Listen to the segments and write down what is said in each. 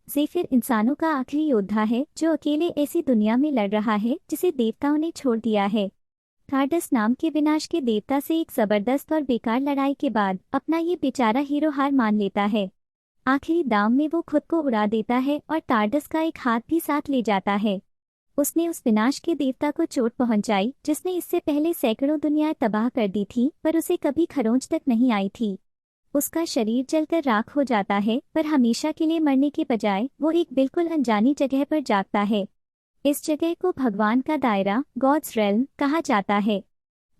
ज़ेफिर इंसानों का आखिरी योद्धा है जो अकेले ऐसी दुनिया में लड़ रहा है जिसे देवताओं ने छोड़ दिया है। कार्डस नाम के विनाश के देवता से एक जबरदस्त और बेकार लड़ाई के बाद अपना ये बेचारा हीरो हार मान लेता है। आखिरी दांव में वो खुद को उड़ा देता है और टार्डस का एक हाथ भी साथ ले जाता है। उसने उस विनाश के देवता को चोट पहुंचाई जिसने इससे पहले सैकड़ों दुनियाएं तबाह कर दी थी, पर उसे कभी खरोंच तक नहीं आई थी। उसका शरीर जलकर राख हो जाता है, पर हमेशा के लिए मरने के बजाय वो एक बिल्कुल अनजानी जगह पर जागता है। इस जगह को भगवान का दायरा, गॉड्स रेल्म, कहा जाता है।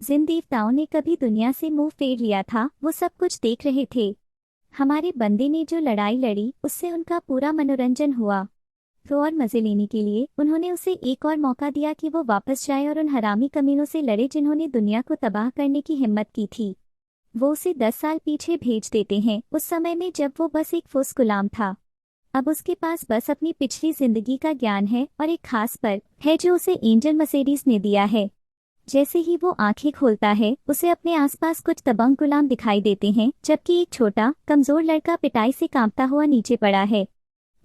जिन देवताओं ने कभी दुनिया से मुंह फेर लिया था वो सब कुछ देख रहे थे। हमारे बंदे ने जो लड़ाई लड़ी उससे उनका पूरा मनोरंजन हुआ, तो और मजे लेने के लिए उन्होंने उसे एक और मौका दिया कि वो वापस जाए और उन हरामी कमीनों से लड़े जिन्होंने दुनिया को तबाह करने की हिम्मत की थी। वो उसे 10 साल पीछे भेज देते हैं, उस समय में जब वो बस एक फुस गुलाम था। अब उसके पास बस अपनी पिछली जिंदगी का ज्ञान है और एक खास पर्क है जो उसे एंजल मर्सिडीज ने दिया है। जैसे ही वो आंखें खोलता है उसे अपने आसपास कुछ दबंग गुलाम दिखाई देते हैं, जबकि एक छोटा कमजोर लड़का पिटाई से कांपता हुआ नीचे पड़ा है।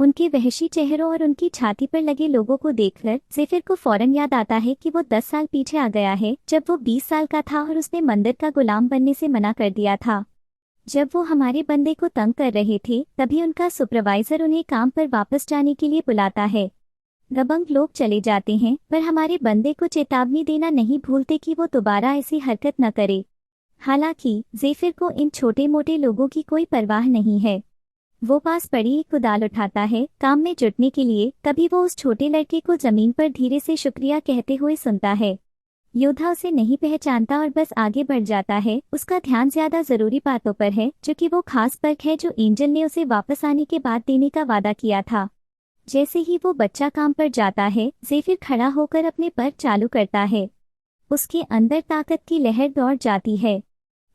उनके वहशी चेहरों और उनकी छाती पर लगे लोगों को देखकर ज़ेफिर को फौरन याद आता है कि वो 10 साल पीछे आ गया है, जब वो 20 साल का था और उसने मंदिर का गुलाम बनने से मना कर दिया था। जब वो हमारे बंदे को तंग कर रहे थे तभी उनका सुपरवाइजर उन्हें काम पर वापस जाने के लिए बुलाता है। दबंग लोग चले जाते हैं, पर हमारे बंदे को चेतावनी देना नहीं भूलते कि वो दोबारा ऐसी हरकत न करे। हालांकि ज़ेफिर को इन छोटे मोटे लोगों की कोई परवाह नहीं है। वो पास पड़ी एक कुदाल उठाता है काम में जुटने के लिए, तभी वो उस छोटे लड़के को जमीन पर धीरे से शुक्रिया कहते हुए सुनता है। योद्धा उसे नहीं पहचानता और बस आगे बढ़ जाता है। उसका ध्यान ज्यादा जरूरी बातों पर है, जो कि वो खास पर्क है जो एंजल ने उसे वापस आने के बाद देने का वादा किया था। जैसे ही वो बच्चा काम पर जाता है ज़ेफिर खड़ा होकर अपने पर्क चालू करता है। उसके अंदर ताकत की लहर दौड़ जाती है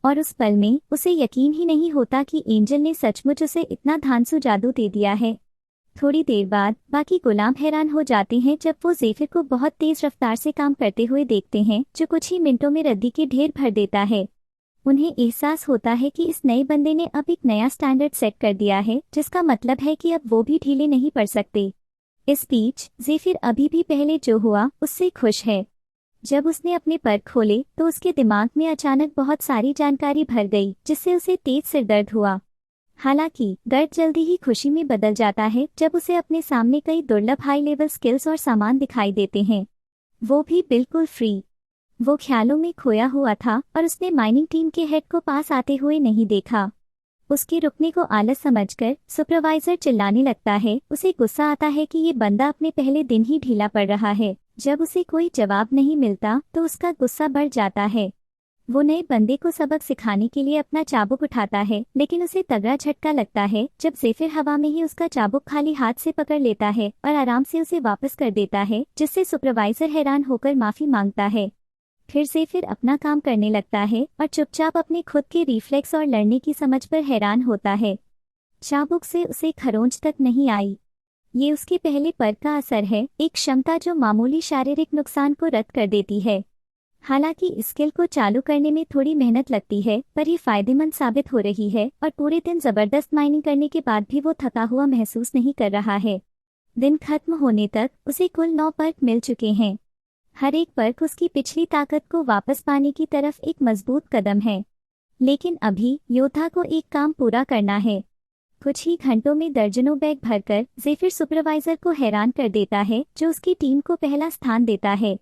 और उस पल में उसे यकीन ही नहीं होता कि एंजल ने सचमुच उसे इतना धांसू जादू दे दिया है। थोड़ी देर बाद बाकी गुलाम हैरान हो जाते हैं जब वो ज़ेफिर को बहुत तेज रफ्तार से काम करते हुए देखते हैं, जो कुछ ही मिनटों में रद्दी के ढेर भर देता है। उन्हें एहसास होता है कि इस नए बंदे ने अब एक नया स्टैंडर्ड सेट कर दिया है, जिसका मतलब है कि अब वो भी ढीले नहीं पड़ सकते। इस बीच ज़ेफिर अभी भी पहले जो हुआ उससे खुश है। जब उसने अपने पर्क खोले तो उसके दिमाग में अचानक बहुत सारी जानकारी भर गई, जिससे उसे तेज सिरदर्द हुआ। हालांकि दर्द जल्दी ही खुशी में बदल जाता है जब उसे अपने सामने कई दुर्लभ हाई लेवल स्किल्स और सामान दिखाई देते हैं, वो भी बिल्कुल फ्री। वो ख्यालों में खोया हुआ था और उसने माइनिंग टीम के हेड को पास आते हुए नहीं देखा। उसके रुकने को आलस समझकर सुपरवाइजर चिल्लाने लगता है। उसे गुस्सा आता है कि ये बंदा अपने पहले दिन ही ढीला पड़ रहा है। जब उसे कोई जवाब नहीं मिलता तो उसका गुस्सा बढ़ जाता है। वो नए बंदे को सबक सिखाने के लिए अपना चाबुक उठाता है, लेकिन उसे तगड़ा झटका लगता है जब ज़ेफिर हवा में ही उसका चाबुक खाली हाथ से पकड़ लेता है और आराम से उसे वापस कर देता है, जिससे सुपरवाइजर हैरान होकर माफी मांगता है। फिर ज़ेफिर अपना काम करने लगता है और चुपचाप अपने खुद के रिफ्लेक्स और लड़ने की समझ पर हैरान होता है। चाबुक से उसे खरोंच तक नहीं आई। ये उसके पहले पर्क का असर है, एक क्षमता जो मामूली शारीरिक नुकसान को रद्द कर देती है। हालांकि इस स्किल को चालू करने में थोड़ी मेहनत लगती है, पर ये फायदेमंद साबित हो रही है और पूरे दिन जबरदस्त माइनिंग करने के बाद भी वो थका हुआ महसूस नहीं कर रहा है। दिन खत्म होने तक उसे कुल 9 पर्क मिल चुके हैं। हर एक पर्क उसकी पिछली ताकत को वापस पाने की तरफ एक मजबूत कदम है। लेकिन अभी योद्धा को एक काम पूरा करना है। कुछ ही घंटों में दर्जनों बैग भरकर ज़ेफिर सुपरवाइजर को हैरान कर देता है, जो उसकी टीम को पहला स्थान देता है।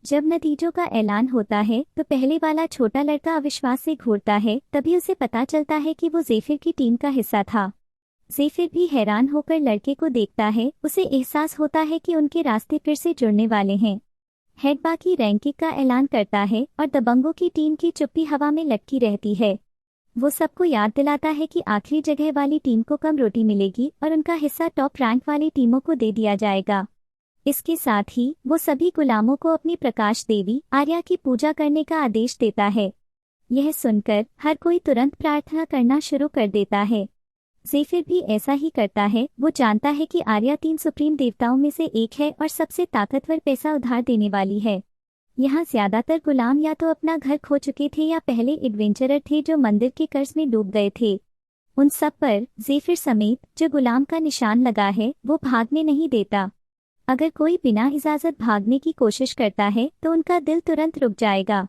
जब नतीजों का ऐलान होता है तो पहले वाला छोटा लड़का अविश्वास से घूरता है, तभी उसे पता चलता है कि वो ज़ेफिर की टीम का हिस्सा था। ज़ेफिर भी हैरान होकर लड़के को देखता है। उसे एहसास होता है कि उनके रास्ते फिर से जुड़ने वाले हैं। हेड बाकी रैंकिंग का ऐलान करता है और दबंगों की टीम की चुप्पी हवा में लटकी रहती है। वो सबको याद दिलाता है कि आखिरी जगह वाली टीम को कम रोटी मिलेगी और उनका हिस्सा टॉप रैंक वाली टीमों को दे दिया जाएगा। इसके साथ ही वो सभी गुलामों को अपनी प्रकाश देवी आर्या की पूजा करने का आदेश देता है। यह सुनकर हर कोई तुरंत प्रार्थना करना शुरू कर देता है। ज़ेफिर भी ऐसा ही करता है। वो जानता है कि आर्या 3 सुप्रीम देवताओं में से एक है और सबसे ताकतवर पैसा उधार देने वाली है। यहाँ ज्यादातर गुलाम या तो अपना घर खो चुके थे या पहले एडवेंचरर थे जो मंदिर के कर्ज में डूब गए थे। उन सब पर ज़ेफिर समेत जो गुलाम का निशान लगा है वो भागने नहीं देता। अगर कोई बिना इजाज़त भागने की कोशिश करता है तो उनका दिल तुरंत रुक जाएगा।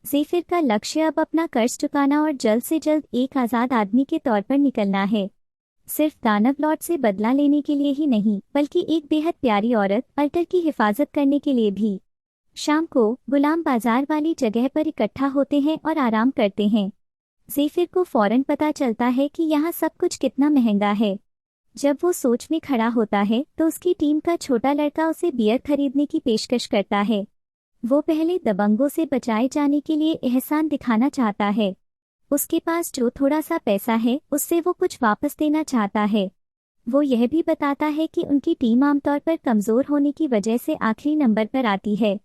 ज़ेफिर का लक्ष्य अब अपना कर्ज चुकाना और जल्द से जल्द एक आज़ाद आदमी के तौर पर निकलना है। सिर्फ दानव लॉर्ड से बदला लेने के लिए ही नहीं, बल्कि एक बेहद प्यारी औरत अल्टर की हिफाजत करने के लिए भी। शाम को गुलाम बाजार वाली जगह पर इकट्ठा होते हैं और आराम करते हैं। ज़ेफिर को फौरन पता चलता है कि यहाँ सब कुछ कितना महंगा है। जब वो सोच में खड़ा होता है तो उसकी टीम का छोटा लड़का उसे बियर खरीदने की पेशकश करता है। वो पहले दबंगों से बचाए जाने के लिए एहसान दिखाना चाहता है। उसके पास जो थोड़ा सा पैसा है उससे वो कुछ वापस देना चाहता है। वो यह भी बताता है कि उनकी टीम आमतौर पर कमज़ोर होने की वजह से आखिरी नंबर पर आती है,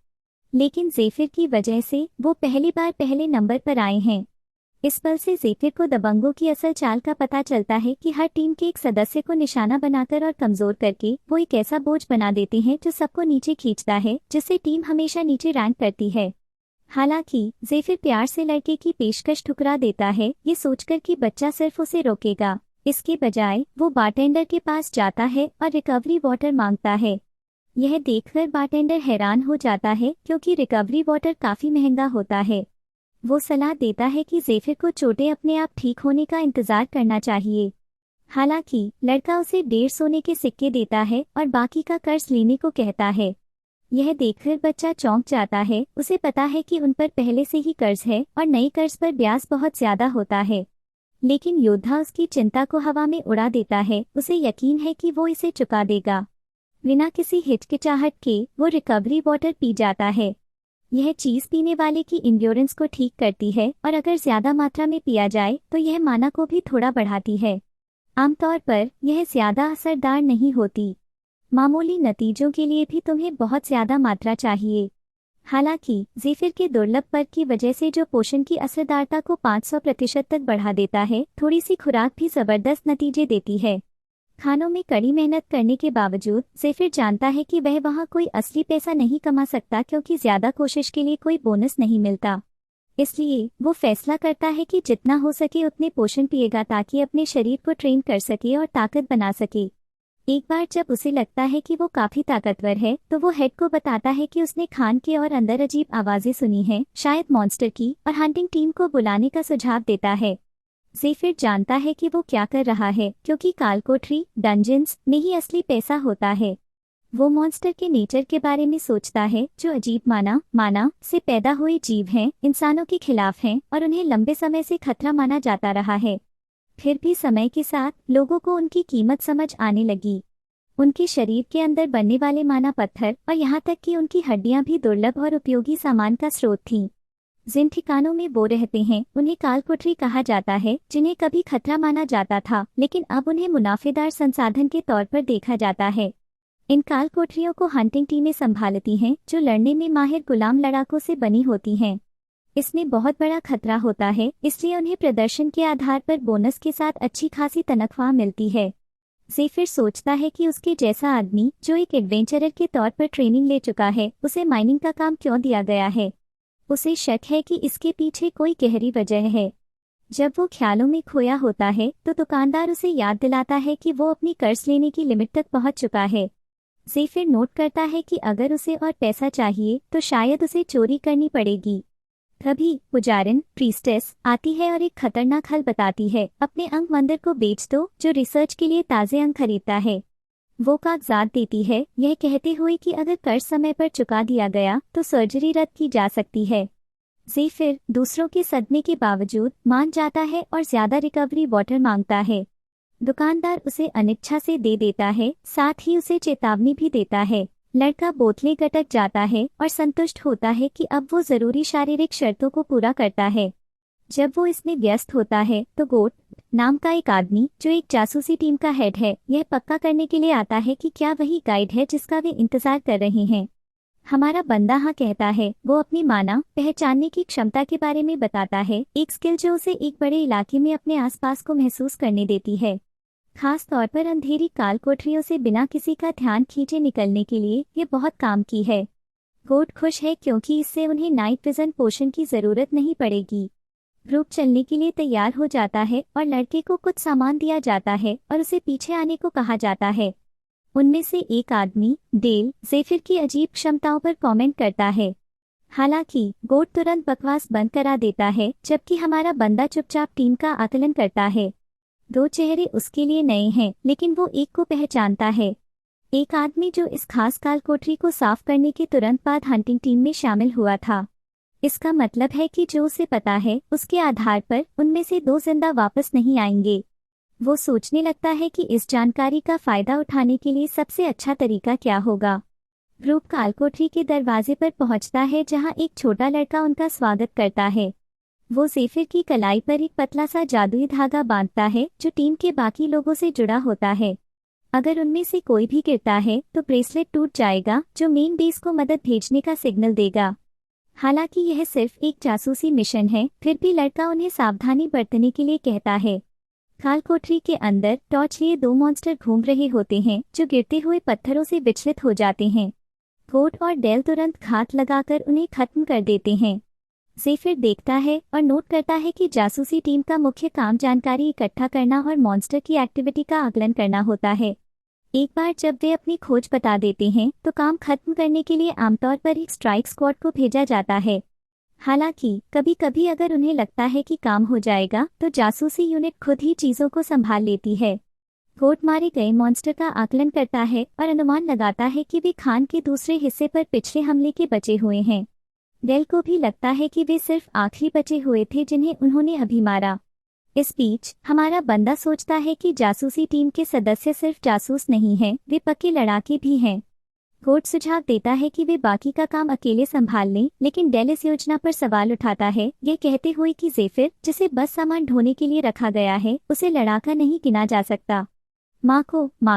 लेकिन ज़ेफिर की वजह से वो पहली बार पहले नंबर पर आए हैं। इस पल से ज़ेफिर को दबंगों की असल चाल का पता चलता है कि हर टीम के एक सदस्य को निशाना बनाकर और कमज़ोर करके वो एक ऐसा बोझ बना देते हैं जो सबको नीचे खींचता है, जिससे टीम हमेशा नीचे रैंक करती है। हालांकि ज़ेफिर प्यार से लड़के की पेशकश ठुकरा देता है, ये सोचकर कि बच्चा सिर्फ उसे रोकेगा। इसके बजाय वो बारटेंडर के पास जाता है और रिकवरी वाटर मांगता है। यह देखकर बारटेंडर हैरान हो जाता है क्योंकि रिकवरी वाटर काफ़ी महंगा होता है। वो सलाह देता है कि ज़ेफिर को चोटें अपने आप ठीक होने का इंतज़ार करना चाहिए। हालांकि लड़का उसे 1.5 सोने के सिक्के देता है और बाकी का कर्ज लेने को कहता है। यह देखकर बच्चा चौंक जाता है। उसे पता है कि उन पर पहले से ही कर्ज है और नए कर्ज पर ब्याज बहुत ज्यादा होता है, लेकिन योद्धा उसकी चिंता को हवा में उड़ा देता है। उसे यकीन है कि वो इसे चुका देगा। बिना किसी हिचकिचाहट के वो रिकवरी वाटर पी जाता है। यह चीज़ पीने वाले की इंड्योरेंस को ठीक करती है और अगर ज्यादा मात्रा में पिया जाए तो यह माना को भी थोड़ा बढ़ाती है। आमतौर पर यह ज्यादा असरदार नहीं होती। मामूली नतीजों के लिए भी तुम्हें बहुत ज्यादा मात्रा चाहिए। हालांकि ज़ेफिर के दुर्लभ पर्क की वजह से जो पोषण की असरदारता को 500% तक बढ़ा देता है, थोड़ी सी खुराक भी जबरदस्त नतीजे देती है। खानों में कड़ी मेहनत करने के बावजूद ज़ेफिर जानता है कि वह वहाँ कोई असली पैसा नहीं कमा सकता क्योंकि ज्यादा कोशिश के लिए कोई बोनस नहीं मिलता। इसलिए वो फैसला करता है कि जितना हो सके उतने पोषण पिएगा ताकि अपने शरीर को ट्रेन कर सके और ताकत बना सके। एक बार जब उसे लगता है कि वो काफी ताकतवर है तो वो हेड को बताता है कि उसने खान के और अंदर अजीब आवाजें सुनी हैं, शायद मॉन्स्टर की, और हंटिंग टीम को बुलाने का सुझाव देता है। ज़ेफिर जानता है कि वो क्या कर रहा है क्योंकि कालकोठरी डंजन्स में ही असली पैसा होता है। वो मॉन्स्टर के नेचर के बारे में सोचता है जो अजीब माना से पैदा हुए जीव हैं, इंसानों के खिलाफ हैं और उन्हें लंबे समय से खतरा माना जाता रहा है। फिर भी समय के साथ लोगों को उनकी कीमत समझ आने लगी। उनके शरीर के अंदर बनने वाले माना पत्थर और यहाँ तक कि उनकी हड्डियां भी दुर्लभ और उपयोगी सामान का स्रोत थीं। जिन ठिकानों में वो रहते हैं उन्हें कालकोठरी कहा जाता है, जिन्हें कभी खतरा माना जाता था लेकिन अब उन्हें मुनाफेदार संसाधन के तौर पर देखा जाता है। इन कालकोठरियों को हंटिंग टीमें संभालती हैं जो लड़ने में माहिर गुलाम लड़ाकों से बनी होती हैं। इसमें बहुत बड़ा खतरा होता है, इसलिए उन्हें प्रदर्शन के आधार पर बोनस के साथ अच्छी खासी तनख्वाह मिलती है। ज़ेफिर सोचता है कि उसके जैसा आदमी जो एक एडवेंचरर के तौर पर ट्रेनिंग ले चुका है, उसे माइनिंग का काम क्यों दिया गया है। उसे शक है कि इसके पीछे कोई गहरी वजह है। जब वो ख्यालों में खोया होता है तो दुकानदार उसे याद दिलाता है कि वो अपनी कर्ज लेने की लिमिट तक पहुंच चुका है। ज़ेफिर नोट करता है कि अगर उसे और पैसा चाहिए तो शायद उसे चोरी करनी पड़ेगी। तभी पुजारिन प्रीस्टेस आती है और एक खतरनाक हल बताती है, अपने अंग मंदिर को बेच दो जो रिसर्च के लिए ताज़े अंग खरीदता है। वो कागजात देती है, यह कहते हुए कि अगर कर्ज समय पर चुका दिया गया तो सर्जरी रद्द की जा सकती है। ज़ेफिर दूसरों के सदमे के बावजूद मान जाता है और ज्यादा रिकवरी वाटर मांगता है। दुकानदार उसे अनिच्छा से दे देता है, साथ ही उसे चेतावनी भी देता है। लड़का बोतलें गटक जाता है और संतुष्ट होता है कि अब वो जरूरी शारीरिक शर्तों को पूरा करता है। जब वो इसमें व्यस्त होता है तो गोट नाम का एक आदमी जो एक जासूसी टीम का हेड है, यह पक्का करने के लिए आता है कि क्या वही गाइड है जिसका वे इंतजार कर रहे हैं। हमारा बंदा हाँ कहता है। वो अपनी माना पहचानने की क्षमता के बारे में बताता है, एक स्किल जो उसे एक बड़े इलाके में अपने आसपास को महसूस करने देती है। खास तौर पर अंधेरी काल कोठरियों से बिना किसी का ध्यान खींचे निकलने के लिए ये बहुत काम की है। गोट खुश है क्योंकि इससे उन्हें नाइट विजन पोशन की जरूरत नहीं पड़ेगी। ग्रुप चलने के लिए तैयार हो जाता है और लड़के को कुछ सामान दिया जाता है और उसे पीछे आने को कहा जाता है। उनमें से एक आदमी डेल ज़ेफिर की अजीब क्षमताओं पर कमेंट करता है। हालांकि गोट तुरंत बकवास बंद करा देता है, जबकि हमारा बंदा चुपचाप टीम का आकलन करता है। दो चेहरे उसके लिए नए हैं, लेकिन वो एक को पहचानता है। एक आदमी जो इस खास काल कोठरी को साफ करने के तुरंत बाद हंटिंग टीम में शामिल हुआ था। इसका मतलब है कि जो उसे पता है उसके आधार पर उनमें से दो जिंदा वापस नहीं आएंगे। वो सोचने लगता है कि इस जानकारी का फायदा उठाने के लिए सबसे अच्छा तरीका क्या होगा। ग्रुप काल कोठरी के दरवाजे पर पहुंचता है, जहां एक छोटा लड़का उनका स्वागत करता है। वो ज़ेफिर की कलाई पर एक पतला सा जादुई धागा बांधता है जो टीम के बाकी लोगों से जुड़ा होता है। अगर उनमें से कोई भी गिरता है तो ब्रेसलेट टूट जाएगा, जो मेन बेस को मदद भेजने का सिग्नल देगा। हालांकि यह सिर्फ एक जासूसी मिशन है, फिर भी लड़का उन्हें सावधानी बरतने के लिए कहता है। काल कोठरी के अंदर टॉर्च लिए दो मॉन्स्टर घूम रहे होते हैं जो गिरते हुए पत्थरों से विचलित हो जाते हैं। गोट और डेल तुरंत घात लगाकर उन्हें खत्म कर देते हैं। ज़ेफिर देखता है और नोट करता है कि जासूसी टीम का मुख्य काम जानकारी इकट्ठा करना और मॉन्स्टर की एक्टिविटी का आकलन करना होता है। एक बार जब वे अपनी खोज बता देते हैं तो काम खत्म करने के लिए आमतौर पर एक स्ट्राइक स्क्वाड को भेजा जाता है। हालांकि कभी कभी अगर उन्हें लगता है कि काम हो जाएगा तो जासूसी यूनिट खुद ही चीजों को संभाल लेती है। गोट मारे गए मॉन्स्टर का आकलन करता है और अनुमान लगाता है कि वे खान के दूसरे हिस्से पर पिछले हमले के बचे हुए हैं। डेल को भी लगता है कि वे सिर्फ आखिरी बचे हुए थे जिन्हें उन्होंने अभी मारा। इस बीच हमारा बंदा सोचता है कि जासूसी टीम के सदस्य सिर्फ जासूस नहीं हैं, वे पक्के लड़ाके भी हैं। गोट सुझाव देता है कि वे बाकी का काम अकेले संभाल लें, लेकिन डेल इस योजना पर सवाल उठाता है, ये कहते हुए कि ज़ेफिर, जिसे बस सामान ढोने के लिए रखा गया है, उसे लड़ाका नहीं गिना जा सकता। माँ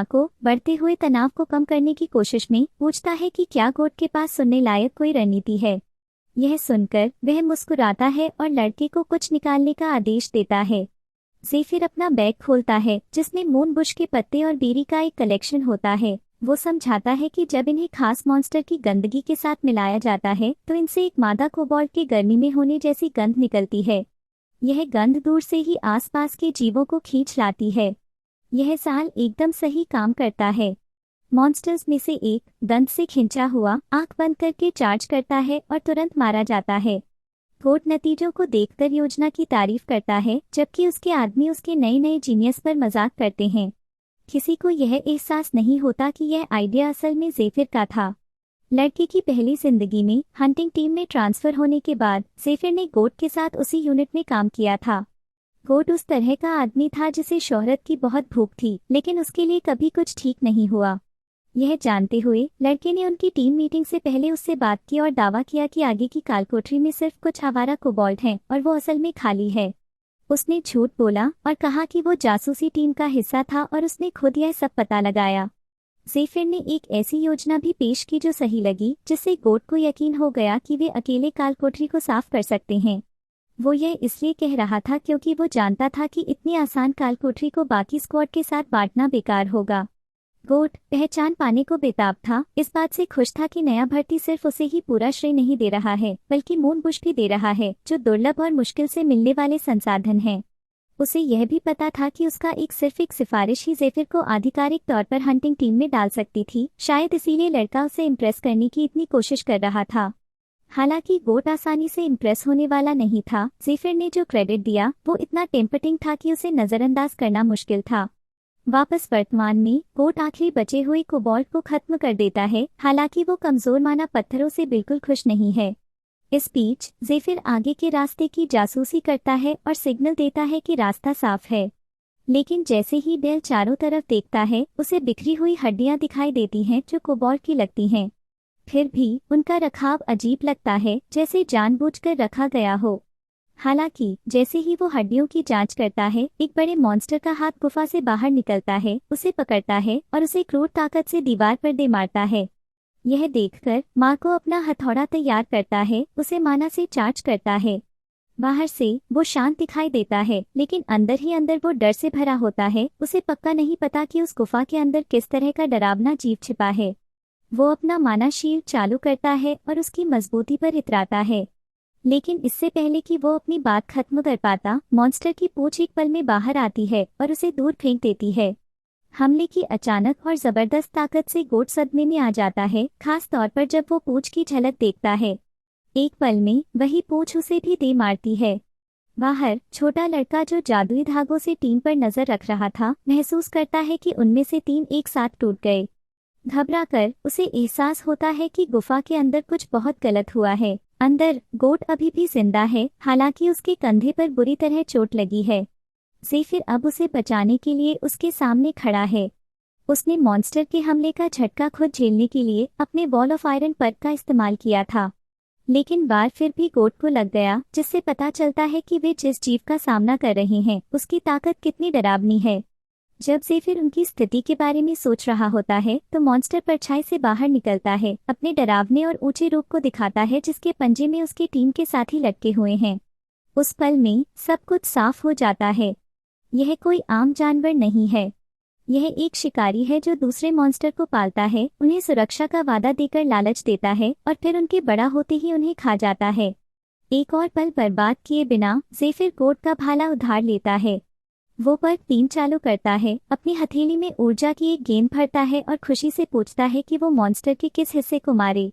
को बढ़ते हुए तनाव को कम करने की कोशिश में पूछता है कि क्या गोट के पास सुनने लायक कोई रणनीति है। यह सुनकर वह मुस्कुराता है और लड़के को कुछ निकालने का आदेश देता है। ज़ेफिर अपना बैग खोलता है जिसमें मून बुश के पत्ते और बेरी का एक कलेक्शन होता है। वो समझाता है कि जब इन्हें खास मॉन्स्टर की गंदगी के साथ मिलाया जाता है तो इनसे एक मादा कोबाल्ट के गर्मी में होने जैसी गंध निकलती है। यह गंध दूर से ही आसपास के जीवों को खींच लाती है। यह साल एकदम सही काम करता है। मॉन्स्टर्स में से एक दंत से खिंचा हुआ आंख बंद करके चार्ज करता है और तुरंत मारा जाता है। गोट नतीजों को देखकर योजना की तारीफ करता है, जबकि उसके आदमी उसके नए जीनियस पर मजाक करते हैं। किसी को यह एहसास नहीं होता कि यह आइडिया असल में ज़ेफिर का था। लड़के की पहली जिंदगी में हंटिंग टीम में ट्रांसफर होने के बाद ज़ेफिर ने गोट के साथ उसी यूनिट में काम किया था। गोट उस तरह का आदमी था जिसे शोहरत की बहुत भूख थी, लेकिन उसके लिए कभी कुछ ठीक नहीं हुआ। यह जानते हुए लड़के ने उनकी टीम मीटिंग से पहले उससे बात की और दावा किया कि आगे की कालकोठरी में सिर्फ कुछ आवारा कोबाल्ट हैं और वो असल में खाली है। उसने झूठ बोला और कहा कि वो जासूसी टीम का हिस्सा था और उसने खुद यह सब पता लगाया। ज़ेफिर ने एक ऐसी योजना भी पेश की जो सही लगी, जिससे गोट को यकीन हो गया कि वे अकेले कालकोठरी को साफ कर सकते हैं। वो यह इसलिए कह रहा था क्योंकि वो जानता था कि इतनी आसान कालकोठरी को बाकी स्क्वाड के साथ बांटना बेकार होगा। गोट पहचान पाने को बेताब था, इस बात से खुश था कि नया भर्ती सिर्फ उसे ही पूरा श्रेय नहीं दे रहा है, बल्कि मून बुश भी दे रहा है, जो दुर्लभ और मुश्किल से मिलने वाले संसाधन हैं। उसे यह भी पता था कि उसका सिर्फ एक सिफारिश ही ज़ेफिर को आधिकारिक तौर पर हंटिंग टीम में डाल सकती थी। शायद इसीलिए लड़का उसे इम्प्रेस करने की इतनी कोशिश कर रहा था। हालांकि गोट आसानी से इम्प्रेस होने वाला नहीं था। ज़ेफिर ने जो क्रेडिट दिया वो इतना टेम्पटिंग था कि उसे नजरअंदाज करना मुश्किल था। वापस वर्तमान में गोट आखिरी बचे हुए कोबाल्ट को खत्म कर देता है, हालांकि वो कमजोर माना पत्थरों से बिल्कुल खुश नहीं है। इस बीच ज़ेफिर आगे के रास्ते की जासूसी करता है और सिग्नल देता है कि रास्ता साफ है। लेकिन जैसे ही डेल चारों तरफ देखता है, उसे बिखरी हुई हड्डियां दिखाई देती हैं जो कोबाल्ट की लगती हैं। फिर भी उनका रखाव अजीब लगता है, जैसे जानबूझकर रखा गया हो। हालांकि जैसे ही वो हड्डियों की जांच करता है, एक बड़े मॉन्स्टर का हाथ गुफा से बाहर निकलता है, उसे पकड़ता है और उसे क्रूर ताकत से दीवार पर दे मारता है। यह देखकर माँ को अपना हथौड़ा तैयार करता है, उसे माना से चार्ज करता है। बाहर से वो शांत दिखाई देता है, लेकिन अंदर ही अंदर वो डर से भरा होता है। उसे पक्का नहीं पता कि उस गुफा के अंदर किस तरह का डरावना जीव छिपा है। वो अपना माना शील्ड चालू करता है और उसकी मजबूती पर इतराता है, लेकिन इससे पहले कि वो अपनी बात खत्म कर पाता, मॉन्स्टर की पूंछ एक पल में बाहर आती है और उसे दूर फेंक देती है। हमले की अचानक और जबरदस्त ताकत से गोट सदमे में आ जाता है, खास तौर पर जब वो पूंछ की झलक देखता है। एक पल में वही पूंछ उसे भी दे मारती है। बाहर छोटा लड़का जो जादुई धागों से टीम पर नजर रख रहा था, महसूस करता है कि उनमें से 3 एक साथ टूट गए। घबराकर उसे एहसास होता है कि गुफा के अंदर कुछ बहुत गलत हुआ है। अंदर गोट अभी भी जिंदा है, हालांकि उसके कंधे पर बुरी तरह चोट लगी है। ज़ेफिर अब उसे बचाने के लिए उसके सामने खड़ा है। उसने मॉन्स्टर के हमले का झटका खुद झेलने के लिए अपने वॉल ऑफ आयरन पर्क का इस्तेमाल किया था, लेकिन वार फिर भी गोट को लग गया, जिससे पता चलता है कि वे जिस जीव का सामना कर रहे हैं उसकी ताकत कितनी डरावनी है। जब ज़ेफिर उनकी स्थिति के बारे में सोच रहा होता है तो मॉन्स्टर परछाई से बाहर निकलता है, अपने डरावने और ऊंचे रूप को दिखाता है, जिसके पंजे में उसकी टीम के साथी लटके हुए हैं। उस पल में सब कुछ साफ हो जाता है। यह कोई आम जानवर नहीं है। यह एक शिकारी है जो दूसरे मॉन्स्टर को पालता है, उन्हें सुरक्षा का वादा देकर लालच देता है और फिर उनके बड़ा होते ही उन्हें खा जाता है। एक और पल बर्बाद किए बिना ज़ेफिर गोट का भाला उधार लेता है। वो पर्क 3 चालू करता है, अपनी हथेली में ऊर्जा की एक गेंद भरता है और खुशी से पूछता है कि वो मॉन्स्टर के किस हिस्से को मारे।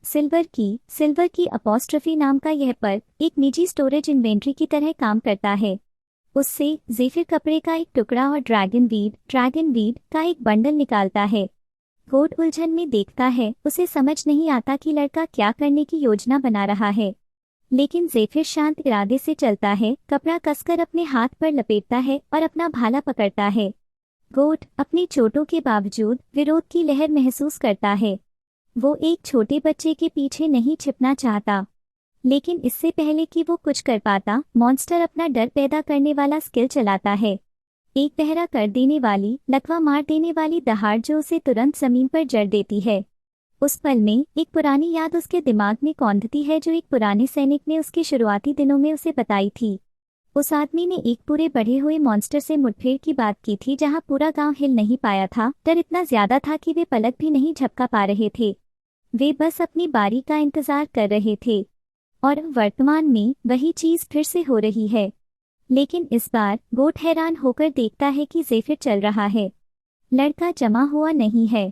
सिल्वर की अपॉस्ट्रफी नाम का यह पर्क एक निजी स्टोरेज इन्वेंट्री की तरह काम करता है। उससे ज़ेफिर कपड़े का एक टुकड़ा और ड्रैगन वीड का एक बंडल निकालता है। गोट उलझन में देखता है, उसे समझ नहीं आता कि लड़का क्या करने की योजना बना रहा है। लेकिन ज़ेफिर शांत इरादे से चलता है, कपड़ा कसकर अपने हाथ पर लपेटता है और अपना भाला पकड़ता है। गोट अपनी चोटों के बावजूद विरोध की लहर महसूस करता है। वो एक छोटे बच्चे के पीछे नहीं छिपना चाहता, लेकिन इससे पहले कि वो कुछ कर पाता, मॉन्स्टर अपना डर पैदा करने वाला स्किल चलाता है। एक बहरा कर देने वाली, लकवा मार देने वाली दहाड़ जो उसे तुरंत जमीन पर जड़ देती है। उस पल में एक पुरानी याद उसके दिमाग में कौंधती है जो एक पुराने सैनिक ने उसके शुरुआती दिनों में उसे बताई थी। उस आदमी ने एक पूरे बढ़े हुए मॉन्स्टर से मुठभेड़ की बात की थी जहां पूरा गांव हिल नहीं पाया था। डर इतना ज्यादा था कि वे पलक भी नहीं झपका पा रहे थे। वे बस अपनी बारी का इंतजार कर रहे थे। और वर्तमान में वही चीज फिर से हो रही है। लेकिन इस बार गोट हैरान होकर देखता है कि ज़ेफिर चल रहा है। लड़का जमा हुआ नहीं है,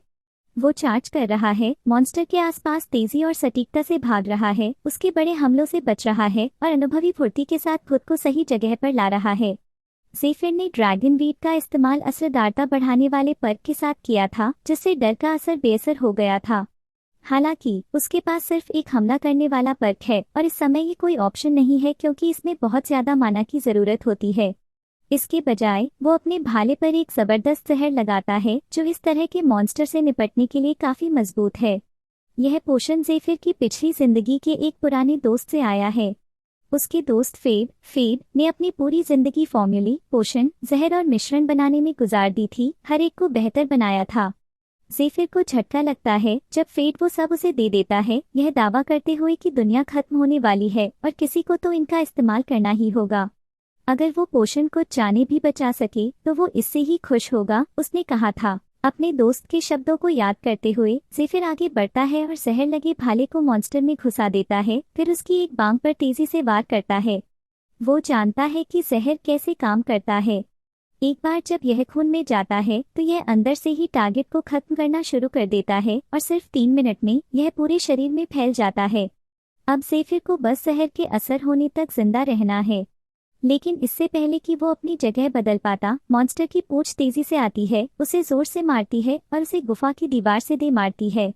वो चार्ज कर रहा है, मॉन्स्टर के आसपास तेजी और सटीकता से भाग रहा है, उसके बड़े हमलों से बच रहा है और अनुभवी फुर्ती के साथ खुद को सही जगह पर ला रहा है। ज़ेफिर ने ड्रैगन वीड का इस्तेमाल असरदारता बढ़ाने वाले पर्क के साथ किया था, जिससे डर का असर बेअसर हो गया था। हालांकि उसके पास सिर्फ एक हमला करने वाला पर्क है और इस समय ये कोई ऑप्शन नहीं है, क्योंकि इसमें बहुत ज्यादा माना की जरूरत होती है। इसके बजाय वो अपने भाले पर एक जबरदस्त जहर लगाता है जो इस तरह के मॉन्स्टर से निपटने के लिए काफी मजबूत है। यह पोषण ज़ेफिर की पिछली जिंदगी के एक पुराने दोस्त से आया है। उसके दोस्त फेड ने अपनी पूरी जिंदगी फॉर्मूले, पोषण, जहर और मिश्रण बनाने में गुजार दी थी, हर एक को बेहतर बनाया था। ज़ेफिर को झटका लगता है जब फेड वो सब उसे दे देता है, यह दावा करते हुए कि दुनिया खत्म होने वाली है और किसी को तो इनका इस्तेमाल करना ही होगा। अगर वो पोषण को जाने भी बचा सके तो वो इससे ही खुश होगा, उसने कहा था। अपने दोस्त के शब्दों को याद करते हुए ज़ेफिर आगे बढ़ता है और जहर लगे भाले को मॉन्स्टर में घुसा देता है, फिर उसकी एक बांग पर तेजी से वार करता है। वो जानता है कि जहर कैसे काम करता है। एक बार जब यह खून में जाता है तो यह अंदर से ही टारगेट को खत्म करना शुरू कर देता है और सिर्फ 3 मिनट में यह पूरे शरीर में फैल जाता है। अब ज़ेफिर को बस जहर के असर होने तक जिंदा रहना है। लेकिन इससे पहले कि वो अपनी जगह बदल पाता, मॉन्स्टर की पूंछ तेजी से आती है, उसे जोर से मारती है और उसे गुफा की दीवार से दे मारती है।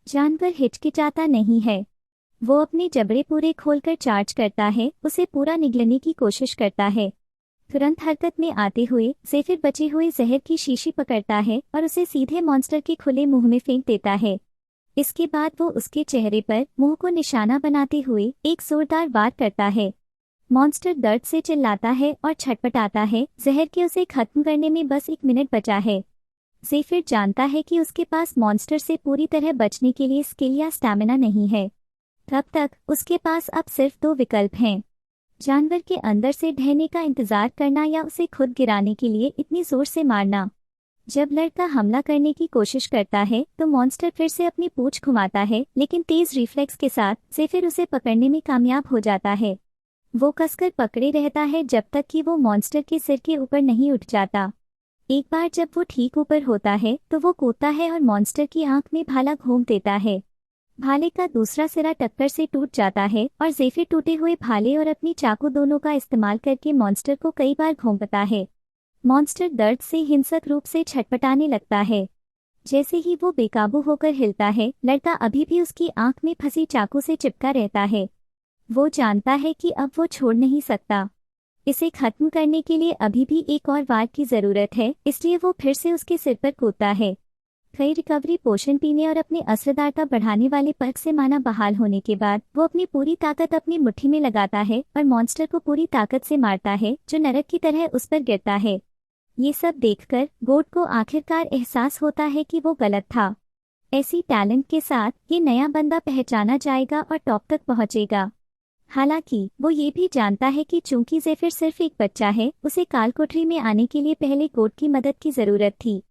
जानवर हिचकिचाता नहीं है। वो अपने जबड़े पूरे खोलकर चार्ज करता है, उसे पूरा निगलने की कोशिश करता है। तुरंत हरकत में आते हुए ज़ेफिर बचे हुए जहर की शीशी पकड़ता है और उसे सीधे मॉन्स्टर के खुले मुंह में फेंक देता है। इसके बाद वो उसके चेहरे पर मुंह को निशाना बनाते हुए एक जोरदार वार करता है। मॉन्स्टर दर्द से चिल्लाता है और छटपटाता है। जहर के उसे खत्म करने में बस 1 मिनट बचा है। ज़ेफिर जानता है कि उसके पास मॉन्स्टर से पूरी तरह बचने के लिए स्किल या स्टैमिना नहीं है। तब तक उसके पास अब सिर्फ 2 विकल्प हैं, जानवर के अंदर से ढहने का इंतजार करना या उसे खुद गिराने के लिए इतनी जोर से मारना। जब लड़का हमला करने की कोशिश करता है तो मॉन्स्टर फिर से अपनी पूंछ घुमाता है, लेकिन तेज रिफ्लेक्स के साथ ज़ेफिर उसे पकड़ने में कामयाब हो जाता है। वो कसकर पकड़े रहता है जब तक कि वो मॉन्स्टर के सिर के ऊपर नहीं उठ जाता। एक बार जब वो ठीक ऊपर होता है तो वो कूदता है और मॉन्स्टर की आंख में भाला घोंप देता है। भाले का दूसरा सिरा टक्कर से टूट जाता है और ज़ेफिर टूटे हुए भाले और अपनी चाकू दोनों का इस्तेमाल करके मॉन्स्टर को कई बार घोंपता है। मॉन्स्टर दर्द से हिंसक रूप से छटपटाने लगता है। जैसे ही वो बेकाबू होकर हिलता है, लड़का अभी भी उसकी आंख में फंसी चाकू से चिपका रहता है। वो जानता है कि अब वो छोड़ नहीं सकता। इसे खत्म करने के लिए अभी भी एक और वार की जरूरत है, इसलिए वो फिर से उसके सिर पर कूदता है। कई रिकवरी पोशन पीने और अपने असरदारता बढ़ाने वाले पर्क से माना बहाल होने के बाद वो अपनी पूरी ताकत अपनी मुट्ठी में लगाता है और मॉन्स्टर को पूरी ताकत से मारता है, जो नरक की तरह उस पर गिरता है। ये सब देखकर गोट को आखिरकार एहसास होता है कि वो गलत था। ऐसी टैलेंट के साथ ये नया बंदा पहचाना जाएगा और टॉप तक पहुंचेगा। हालांकि वो ये भी जानता है कि चूंकि ज़ेफिर सिर्फ एक बच्चा है, उसे कालकोठरी में आने के लिए पहले गोट की मदद की जरूरत थी।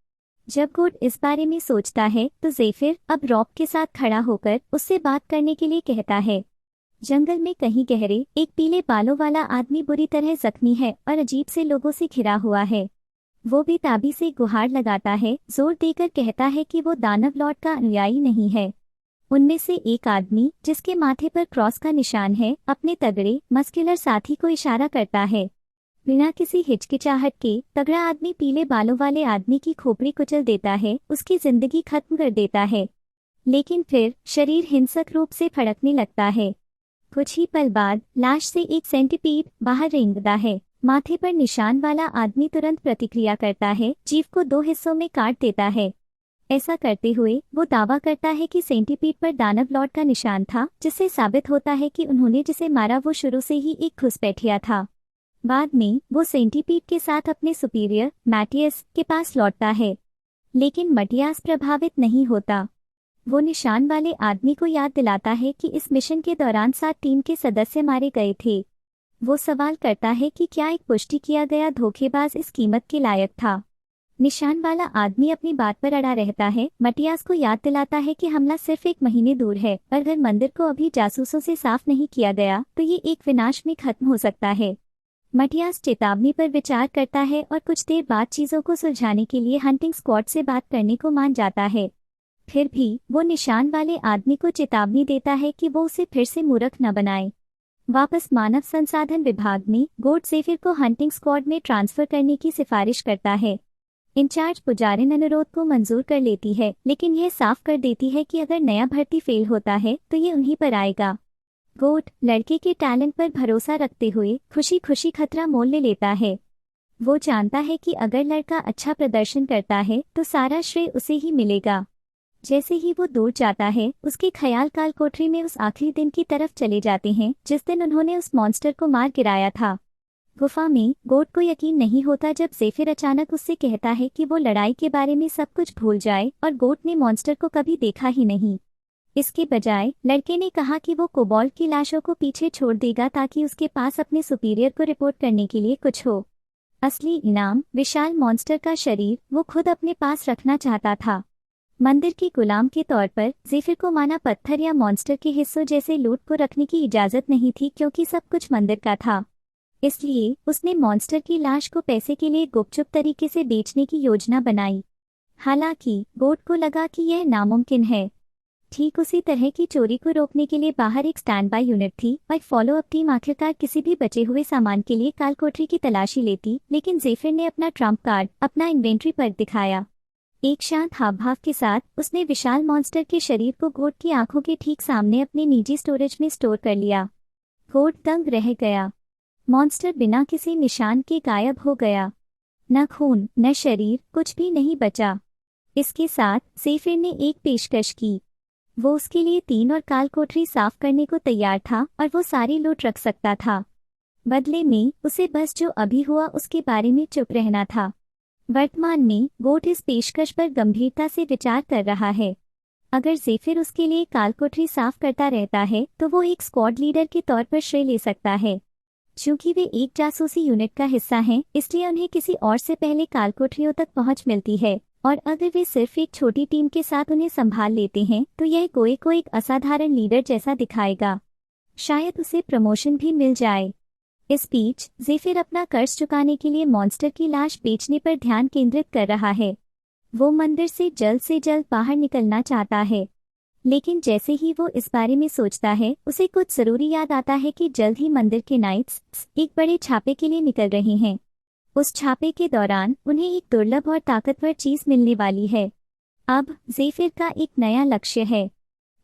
जब गोट इस बारे में सोचता है तो ज़ेफिर अब रॉब के साथ खड़ा होकर उससे बात करने के लिए कहता है। जंगल में कहीं गहरे एक पीले बालों वाला आदमी बुरी तरह जख्मी है और अजीब से लोगों से घिरा हुआ है। वो भी ताबी से गुहार लगाता है, जोर देकर कहता है कि वो दानव लॉर्ड का अनुयायी नहीं है। उनमें से एक आदमी, जिसके माथे पर क्रॉस का निशान है, अपने तगड़े मस्कुलर साथी को इशारा करता है। बिना किसी हिचकिचाहट के तगड़ा आदमी पीले बालों वाले आदमी की खोपड़ी कुचल देता है, उसकी जिंदगी खत्म कर देता है। लेकिन फिर शरीर हिंसक रूप से फड़कने लगता है। कुछ ही पल बाद लाश से एक सेंटीपीड बाहर रेंगता है। माथे पर निशान वाला आदमी तुरंत प्रतिक्रिया करता है, जीव को 2 हिस्सों में काट देता है। ऐसा करते हुए वो दावा करता है कि सेंटीपीड पर दानव लॉर्ड का निशान था, जिससे साबित होता है कि उन्होंने जिसे मारा वो शुरू से ही एक घुसपैठिया था। बाद में वो सेंटीपीड के साथ अपने सुपीरियर मैटियस के पास लौटता है, लेकिन मटियास प्रभावित नहीं होता। वो निशान वाले आदमी को याद दिलाता है कि इस मिशन के दौरान 7 टीम के सदस्य मारे गए थे। वो सवाल करता है कि क्या एक पुष्टि किया गया धोखेबाज इस कीमत के लायक था। निशान वाला आदमी अपनी बात पर अड़ा रहता है। मटियास को याद दिलाता है कि हमला सिर्फ 1 महीने दूर है और अगर मंदिर को अभी जासूसों से साफ नहीं किया गया तो ये एक विनाश में खत्म हो सकता है। मटियास चेतावनी पर विचार करता है और कुछ देर बाद चीजों को सुलझाने के लिए हंटिंग स्क्वाड से बात करने को मान जाता है। फिर भी वो निशान वाले आदमी को चेतावनी देता है कि वो उसे फिर से मूर्ख न बनाए। वापस मानव संसाधन विभाग में गोट ज़ेफिर को हंटिंग स्क्वाड में ट्रांसफर करने की सिफारिश करता है। इंचार्ज पुजारिन अनुरोध को मंजूर कर लेती है, लेकिन यह साफ कर देती है कि अगर नया भर्ती फेल होता है तो ये उन्हीं पर आएगा। गोट लड़के के टैलेंट पर भरोसा रखते हुए खुशी खुशी खतरा मोल ले लेता है। वो जानता है कि अगर लड़का अच्छा प्रदर्शन करता है तो सारा श्रेय उसे ही मिलेगा। जैसे ही वो दूर जाता है, उसके ख्याल काल कोठरी में उस आखिरी दिन की तरफ चले जाते हैं जिस दिन उन्होंने उस मॉन्स्टर को मार गिराया था। गुफा में गोट को यकीन नहीं होता जब ज़ेफिर अचानक उससे कहता है कि वो लड़ाई के बारे में सब कुछ भूल जाए और गोट ने मॉन्स्टर को कभी देखा ही नहीं। इसके बजाय लड़के ने कहा कि वो कोबाल्ट की लाशों को पीछे छोड़ देगा ताकि उसके पास अपने सुपीरियर को रिपोर्ट करने के लिए कुछ हो। असली इनाम विशाल मॉन्स्टर का शरीर वो खुद अपने पास रखना चाहता था। मंदिर की गुलाम के तौर पर ज़ेफिर को माना पत्थर या मॉन्स्टर के हिस्सों जैसे लूट को रखने की इजाज़त नहीं थी, क्योंकि सब कुछ मंदिर का था। इसलिए उसने मॉन्स्टर की लाश को पैसे के लिए गुपचुप तरीके से बेचने की योजना बनाई। हालांकि गोट को लगा कि यह नामुमकिन है। ठीक उसी तरह की चोरी को रोकने के लिए बाहर एक स्टैंड बाय यूनिट थी और फॉलो अप टीम आखिरकार किसी भी बचे हुए सामान के लिए कालकोठरी की तलाशी लेती, लेकिन ज़ेफिर ने अपना ट्रम्प कार्ड, अपना इन्वेंट्री पर दिखाया। एक शांत हावभाव के साथ उसने विशाल मॉन्स्टर के शरीर को गोट की आंखों के ठीक सामने अपने निजी स्टोरेज में स्टोर कर लिया। गोट दंग रह गया। मॉन्स्टर बिना किसी निशान के गायब हो गया। न खून न शरीर, कुछ भी नहीं बचा। इसके साथ ज़ेफिर ने एक पेशकश की। वो उसके लिए 3 और काल कोठरी साफ करने को तैयार था और वो सारी लूट रख सकता था। बदले में उसे बस जो अभी हुआ उसके बारे में चुप रहना था। वर्तमान में गोट इस पेशकश पर गंभीरता से विचार कर रहा है। अगर ज़ेफिर उसके लिए कालकोठरी साफ करता रहता है तो वो एक स्क्वाड लीडर के तौर पर श्रेय ले सकता है। चूंकि वे एक जासूसी यूनिट का हिस्सा हैं, इसलिए उन्हें किसी और से पहले कालकोठरियों तक पहुंच मिलती है, और अगर वे सिर्फ एक छोटी टीम के साथ उन्हें संभाल लेते हैं तो यह गोए को एक असाधारण लीडर जैसा दिखाएगा। शायद उसे प्रमोशन भी मिल जाए। इस बीच ज़ेफिर अपना कर्ज चुकाने के लिए मॉन्स्टर की लाश बेचने पर ध्यान केंद्रित कर रहा है। वो मंदिर से जल्द बाहर निकलना चाहता है, लेकिन जैसे ही वो इस बारे में सोचता है उसे कुछ जरूरी याद आता है कि जल्द ही मंदिर के नाइट्स एक बड़े छापे के लिए निकल रहे हैं। उस छापे के दौरान उन्हें एक दुर्लभ और ताकतवर चीज मिलने वाली है। अब ज़ेफिर का एक नया लक्ष्य है।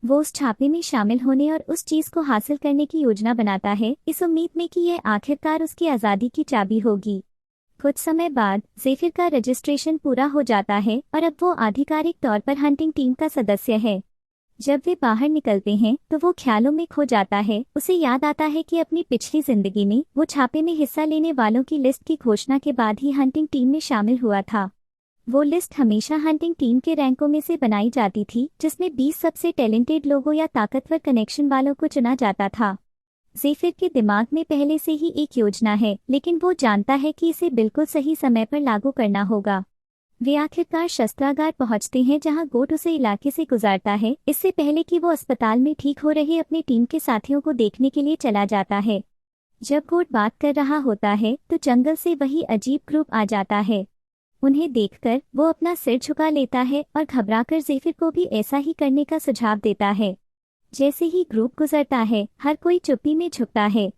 वो उस छापे में शामिल होने और उस चीज को हासिल करने की योजना बनाता है, इस उम्मीद में कि यह आखिरकार उसकी आज़ादी की चाबी होगी। कुछ समय बाद ज़ेफिर का रजिस्ट्रेशन पूरा हो जाता है और अब वो आधिकारिक तौर पर हंटिंग टीम का सदस्य है। जब वे बाहर निकलते हैं तो वो ख्यालों में खो जाता है। उसे याद आता है कि अपनी पिछली जिंदगी में वो छापे में हिस्सा लेने वालों की लिस्ट की घोषणा के बाद ही हंटिंग टीम में शामिल हुआ था। वो लिस्ट हमेशा हंटिंग टीम के रैंकों में से बनाई जाती थी, जिसमें 20 सबसे टैलेंटेड लोगों या ताकतवर कनेक्शन वालों को चुना जाता था। ज़ेफिर के दिमाग में पहले से ही एक योजना है, लेकिन वो जानता है कि इसे बिल्कुल सही समय पर लागू करना होगा। वे आखिरकार शस्त्रागार पहुंचते हैं जहां गोट उसे इलाके से गुजारता है, इससे पहले कि वो अस्पताल में ठीक हो रहे अपनी टीम के साथियों को देखने के लिए चला जाता है। जब गोट बात कर रहा होता है तो जंगल से वही अजीब ग्रुप आ जाता है। उन्हें देखकर वो अपना सिर झुका लेता है और घबराकर ज़ेफिर को भी ऐसा ही करने का सुझाव देता है। जैसे ही ग्रुप गुजरता है हर कोई चुप्पी में झुकता है।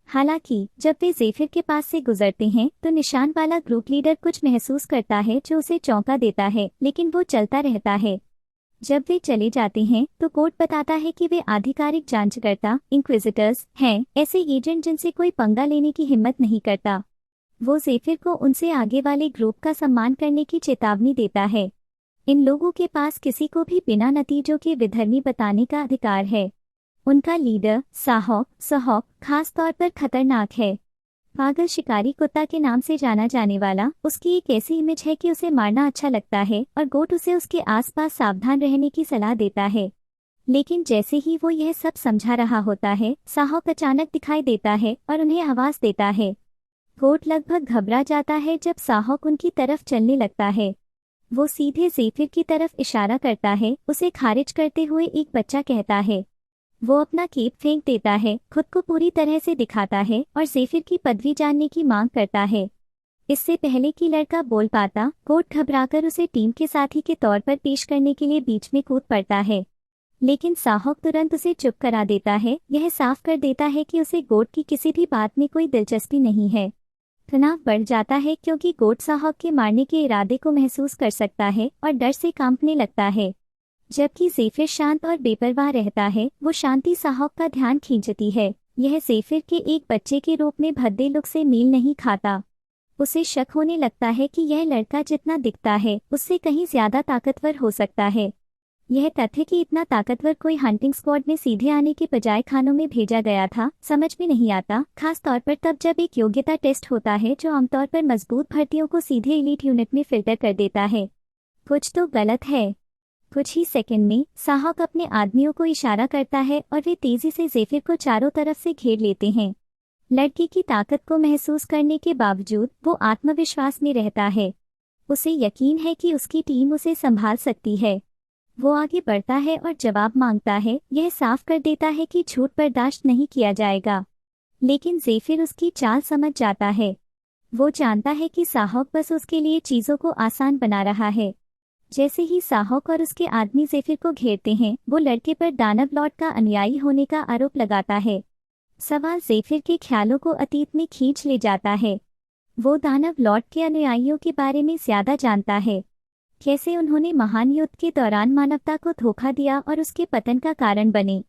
हालांकि जब वे ज़ेफिर के पास से गुजरते हैं तो निशान वाला ग्रुप लीडर कुछ महसूस करता है जो उसे चौंका देता है, लेकिन वो चलता रहता है। जब वे चले जाते हैं तो कोर्ट बताता है कि वे आधिकारिक जांचकर्ता इंक्विजिटर्स हैं, ऐसे एजेंट जिनसे कोई पंगा लेने की हिम्मत नहीं करता। वो ज़ेफिर को उनसे आगे वाले ग्रुप का सम्मान करने की चेतावनी देता है। इन लोगों के पास किसी को भी बिना नतीजों के विधर्मी बताने का अधिकार है। उनका लीडर सहॉक खास तौर पर खतरनाक है। पागल शिकारी कुत्ता के नाम से जाना जाने वाला, उसकी एक ऐसी इमेज है कि उसे मारना अच्छा लगता है और गोट उसे उसके आसपास सावधान रहने की सलाह देता है। लेकिन जैसे ही वो यह सब समझा रहा होता है, सहॉक अचानक दिखाई देता है और उन्हें आवाज देता है। गोट लगभग घबरा जाता है जब सहॉक उनकी तरफ चलने लगता है। वो सीधे ज़ेफिर की तरफ इशारा करता है। उसे खारिज करते हुए एक बच्चा कहता है। वो अपना केप फेंक देता है, खुद को पूरी तरह से दिखाता है और ज़ेफिर की पदवी जानने की मांग करता है। इससे पहले कि लड़का बोल पाता, गोट घबराकर उसे टीम के साथी के तौर पर पेश करने के लिए बीच में कूद पड़ता है। लेकिन सहॉक तुरंत उसे चुप करा देता है। यह साफ कर देता है कि उसे गोट की किसी भी बात में कोई दिलचस्पी नहीं है। तनाव बढ़ जाता है क्योंकि गोट सहॉक के मारने के इरादे को महसूस कर सकता है और डर से कांपने लगता है। जबकि ज़ेफिर शांत और बेपरवाह रहता है, वो शांति सहॉक का ध्यान खींचती है। यह ज़ेफिर के एक बच्चे के रूप में भद्दे लुक से मेल नहीं खाता। उसे शक होने लगता है कि यह लड़का जितना दिखता है उससे कहीं ज्यादा ताकतवर हो सकता है। यह तथ्य कि इतना ताकतवर कोई हंटिंग स्क्वाड में सीधे आने के बजाय खानों में भेजा गया था समझ में नहीं आता, खास तौर पर तब जब एक योग्यता टेस्ट होता है जो आमतौर पर मजबूत भर्तियों को सीधे एलीट यूनिट में फिल्टर कर देता है। कुछ तो गलत है। कुछ ही सेकंड में सहॉक अपने आदमियों को इशारा करता है और वे तेजी से ज़ेफिर को चारों तरफ से घेर लेते हैं। लड़की की ताकत को महसूस करने के बावजूद वो आत्मविश्वास में रहता है। उसे यकीन है कि उसकी टीम उसे संभाल सकती है। वो आगे बढ़ता है और जवाब मांगता है, यह साफ कर देता है कि झूठ बर्दाश्त नहीं किया जाएगा। लेकिन ज़ेफिर उसकी चाल समझ जाता है। वो जानता है कि सहॉक बस उसके लिए चीज़ों को आसान बना रहा है। जैसे ही सहॉक और उसके आदमी ज़ेफिर को घेरते हैं, वो लड़के पर दानव लॉर्ड का अनुयायी होने का आरोप लगाता है। सवाल ज़ेफिर के ख्यालों को अतीत में खींच ले जाता है। वो दानव लॉर्ड के अनुयायियों के बारे में ज्यादा जानता है। कैसे उन्होंने महान युद्ध के दौरान मानवता को धोखा दिया और उसके पतन का कारण बने।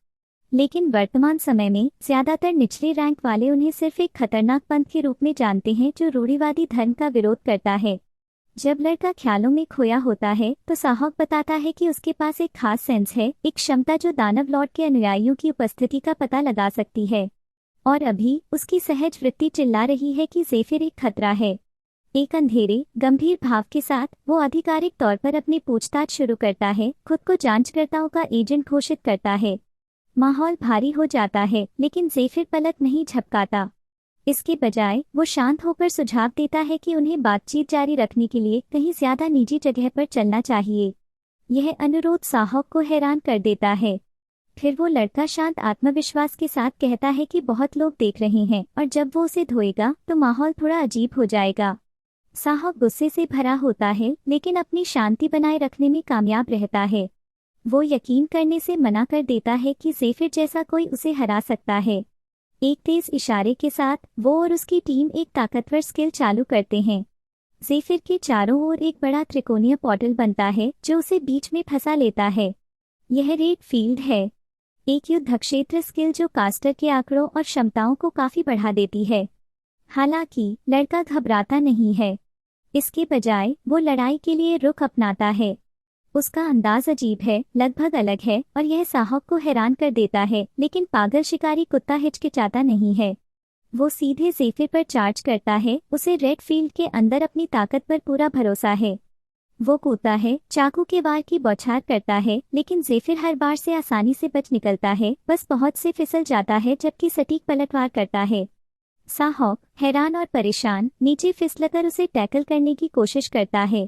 लेकिन वर्तमान समय में ज्यादातर निचले रैंक वाले उन्हें सिर्फ एक खतरनाक पंथ के रूप में जानते हैं जो रूढ़िवादी धर्म का विरोध करता है। जब लड़का ख्यालों में खोया होता है तो सहॉक बताता है कि उसके पास एक खास सेंस है, एक क्षमता जो दानव लॉर्ड के अनुयायियों की उपस्थिति का पता लगा सकती है। और अभी उसकी सहज वृत्ति चिल्ला रही है कि ज़ेफिर एक खतरा है। एक अंधेरे गंभीर भाव के साथ वो आधिकारिक तौर पर अपनी पूछताछ शुरू करता है, खुद को जांचकर्ताओं का एजेंट घोषित करता है। माहौल भारी हो जाता है, लेकिन ज़ेफिर पलक नहीं झपकाता। इसके बजाय वो शांत होकर सुझाव देता है कि उन्हें बातचीत जारी रखने के लिए कहीं ज्यादा निजी जगह पर चलना चाहिए। यह अनुरोध साहॉक को हैरान कर देता है। फिर वो लड़का शांत आत्मविश्वास के साथ कहता है कि बहुत लोग देख रहे हैं और जब वो उसे धोएगा तो माहौल थोड़ा अजीब हो जाएगा। साहॉक गुस्से से भरा होता है लेकिन अपनी शांति बनाए रखने में कामयाब रहता है। वो यकीन करने से मना कर देता है कि ज़ेफिर जैसा कोई उसे हरा सकता है। एक तेज इशारे के साथ वो और उसकी टीम एक ताकतवर स्किल चालू करते हैं। ज़ेफिर के चारों ओर एक बड़ा त्रिकोणीय पोर्टल बनता है जो उसे बीच में फंसा लेता है। यह रेड फील्ड है, एक युद्ध क्षेत्र स्किल जो कास्टर के आंकड़ों और क्षमताओं को काफी बढ़ा देती है। हालांकि लड़का घबराता नहीं है, इसके बजाय वो लड़ाई के लिए रुख अपनाता है। उसका अंदाज अजीब है, लगभग अलग है और यह साहॉक को हैरान कर देता है, लेकिन पागल शिकारी कुत्ता हिचकिचाता नहीं है। वो सीधे ज़ेफिर पर चार्ज करता है। उसे रेड फील्ड के अंदर अपनी ताकत पर पूरा भरोसा है। वो कूदता है, चाकू के वार की बौछार करता है, लेकिन ज़ेफिर हर बार से आसानी से बच निकलता है, बस बहुत से फिसल जाता है जबकि सटीक पलटवार करता है। साहॉक हैरान और परेशान नीचे फिसलकर उसे टैकल करने की कोशिश करता है,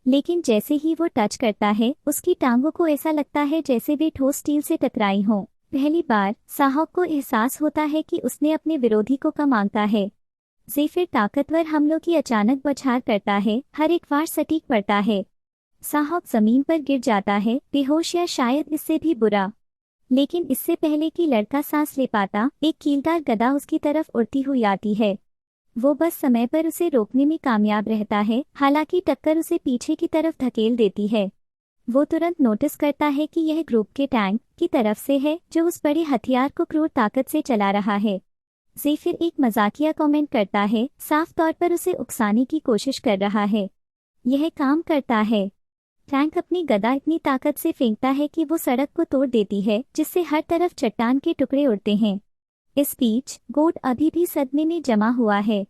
लेकिन जैसे ही वो टच करता है उसकी टांगों को ऐसा लगता है जैसे वे ठोस स्टील से टकराई हों। पहली बार साहॉक को एहसास होता है कि उसने अपने विरोधी को कम आंका है। ज़ेफिर ताकतवर हमलों की अचानक बौछार करता है, हर एक वार सटीक पड़ता है। साहॉक जमीन पर गिर जाता है, बेहोश या शायद इससे भी बुरा। लेकिन इससे पहले कि लड़का सांस ले पाता, एक कीलदार गदा उसकी तरफ उड़ती हुई आती है। वो बस समय पर उसे रोकने में कामयाब रहता है, हालांकि टक्कर उसे पीछे की तरफ धकेल देती है। वो तुरंत नोटिस करता है कि यह ग्रुप के टैंक की तरफ से है जो उस बड़े हथियार को क्रूर ताकत से चला रहा है। ज़ेफिर एक मजाकिया कमेंट करता है, साफ तौर पर उसे उकसाने की कोशिश कर रहा है। यह काम करता है। टैंक अपनी गदा इतनी ताकत से फेंकता है कि वो सड़क को तोड़ देती है, जिससे हर तरफ चट्टान के टुकड़े उड़ते हैं। इस बीच गोड अभी भी सदमे में जमा हुआ है।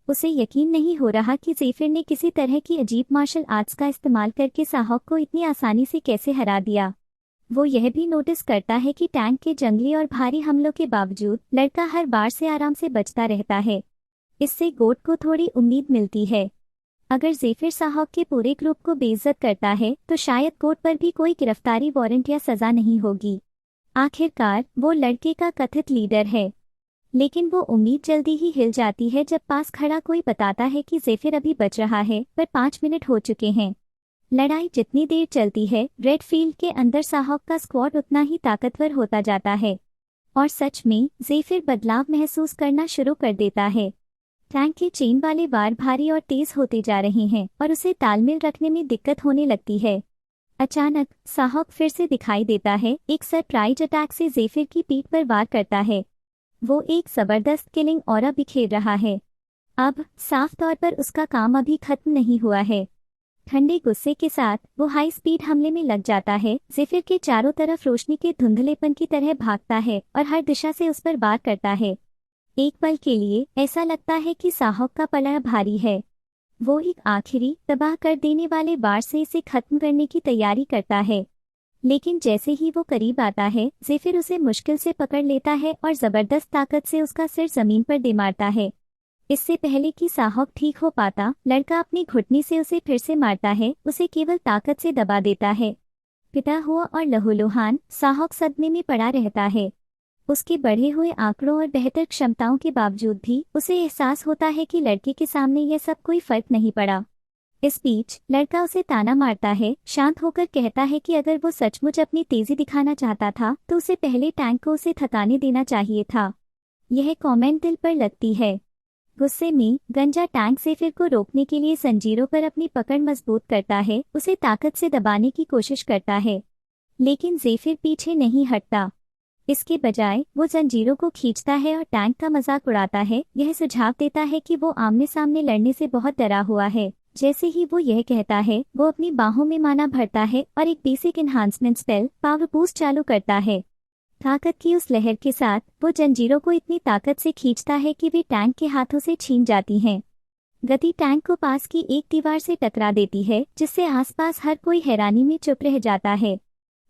उसे यकीन नहीं हो रहा कि ज़ेफिर ने किसी तरह की अजीब मार्शल आर्ट्स का इस्तेमाल करके साहॉक को इतनी आसानी से कैसे हरा दिया। वो यह भी नोटिस करता है कि टैंक के जंगली और भारी हमलों के बावजूद लड़का हर बार से आराम से बचता रहता है। इससे गोड को थोड़ी उम्मीद मिलती है। अगर ज़ेफिर साहॉक के पूरे ग्रुप को बेइज्जत करता है तो शायद गोड पर भी कोई गिरफ्तारी वारंट या सजा नहीं होगी। आखिरकार वो लड़के का कथित लीडर है, लेकिन वो उम्मीद जल्दी ही हिल जाती है जब पास खड़ा कोई बताता है कि ज़ेफिर अभी बच रहा है, पर 5 मिनट हो चुके हैं। लड़ाई जितनी देर चलती है, रेड फील्ड के अंदर साहॉक का स्क्वाड उतना ही ताकतवर होता जाता है और सच में ज़ेफिर बदलाव महसूस करना शुरू कर देता है। टैंक के चेन वाले वार भारी और तेज होते जा रहे हैं और उसे तालमेल रखने में दिक्कत होने लगती है। अचानक साहॉक फिर से दिखाई देता है, एक सरप्राइज अटैक से ज़ेफिर की पीठ पर वार करता है। वो एक जबरदस्त किलिंग ऑरा बिखेर रहा है। अब साफ तौर पर उसका काम अभी खत्म नहीं हुआ है। ठंडे गुस्से के साथ वो हाई स्पीड हमले में लग जाता है। ज़ेफिर के चारों तरफ रोशनी के धुंधलेपन की तरह भागता है और हर दिशा से उस पर वार करता है। एक पल के लिए ऐसा लगता है कि साहॉक का पलड़ा भारी है। वो एक आखिरी तबाह कर देने वाले वार से इसे खत्म करने की तैयारी करता है, लेकिन जैसे ही वो करीब आता है ज़ेफिर उसे मुश्किल से पकड़ लेता है और ज़बरदस्त ताकत से उसका सिर जमीन पर दे मारता है। इससे पहले कि साहॉक ठीक हो पाता, लड़का अपनी घुटनी से उसे फिर से मारता है, उसे केवल ताकत से दबा देता है। पिटा हुआ और लहूलुहान साहॉक सदमे में पड़ा रहता है। उसके बढ़े हुए आंकड़ों और बेहतर क्षमताओं के बावजूद भी उसे एहसास होता है कि लड़के के सामने यह सब कोई फर्क नहीं पड़ा। इस बीच लड़का उसे ताना मारता है, शांत होकर कहता है कि अगर वो सचमुच अपनी तेजी दिखाना चाहता था तो उसे पहले टैंक को उसे थकाने देना चाहिए था। यह कमेंट दिल पर लगती है। गुस्से में गंजा टैंक ज़ेफिर को रोकने के लिए जंजीरों पर अपनी पकड़ मजबूत करता है, उसे ताकत से दबाने की कोशिश करता है, लेकिन ज़ेफिर पीछे नहीं हटता। इसके बजाय वो जंजीरों को खींचता है और टैंक का मजाक उड़ाता है। यह सुझाव देता है कि वो आमने सामने लड़ने से बहुत डरा हुआ है। जैसे ही वो यह कहता है, वो अपनी बाहों में माना भरता है और एक basic enhancement spell power boost चालू करता है। ताकत की उस लहर के साथ वो जंजीरों को इतनी ताकत से खींचता है कि वे टैंक के हाथों से छीन जाती हैं। गति टैंक को पास की एक दीवार से टकरा देती है, जिससे आसपास हर कोई हैरानी में चुप रह जाता है।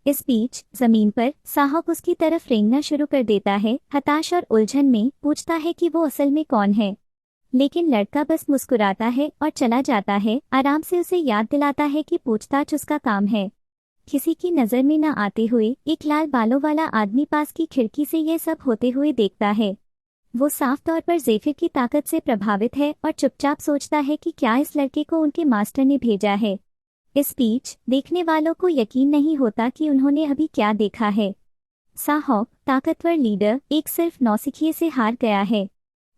इस बीच जमीन पर साहब उसकी तरफ रेंगना शुरू कर देता है। हताश और उलझन में पूछता है कि वो असल में कौन है, लेकिन लड़का बस मुस्कुराता है और चला जाता है, आराम से उसे याद दिलाता है कि पूछताछ उसका काम है। किसी की नजर में न आते हुए एक लाल बालों वाला आदमी पास की खिड़की से यह सब होते हुए देखता है। वो साफ तौर पर ज़ेफिर की ताकत से प्रभावित है और चुपचाप सोचता है कि क्या इस लड़के को उनके मास्टर ने भेजा है। इस बीच देखने वालों को यकीन नहीं होता कि उन्होंने अभी क्या देखा है। साहब, ताकतवर लीडर, एक सिर्फ नौसिखिए से हार गया है।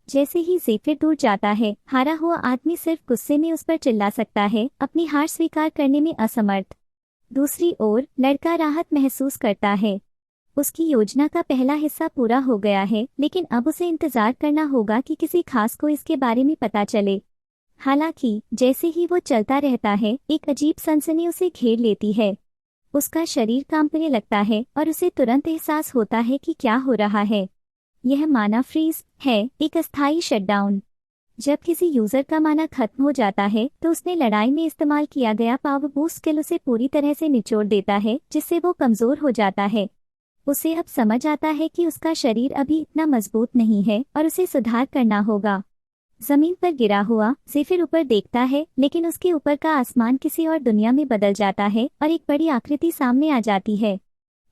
जैसे ही ज़ेफिर दूर जाता है, हारा हुआ आदमी सिर्फ गुस्से में उस पर चिल्ला सकता है, अपनी हार स्वीकार करने में असमर्थ। दूसरी ओर लड़का राहत महसूस करता है। उसकी योजना का पहला हिस्सा पूरा हो गया है, लेकिन अब उसे इंतजार करना होगा कि किसी खास को इसके बारे में पता चले। हालांकि जैसे ही वो चलता रहता है, एक अजीब सनसनी उसे घेर लेती है। उसका शरीर कांपने लगता है और उसे तुरंत एहसास होता है कि क्या हो रहा है। यह माना फ्रीज है, एक अस्थायी शटडाउन। जब किसी यूजर का माना खत्म हो जाता है तो उसने लड़ाई में इस्तेमाल किया गया पावर बूस्ट स्किल उसे पूरी तरह से निचोड़ देता है, जिससे वो कमजोर हो जाता है। उसे अब समझ आता है कि उसका शरीर अभी इतना मजबूत नहीं है और उसे सुधार करना होगा। जमीन पर गिरा हुआ ज़ेफिर ऊपर देखता है, लेकिन उसके ऊपर का आसमान किसी और दुनिया में बदल जाता है और एक बड़ी आकृति सामने आ जाती है।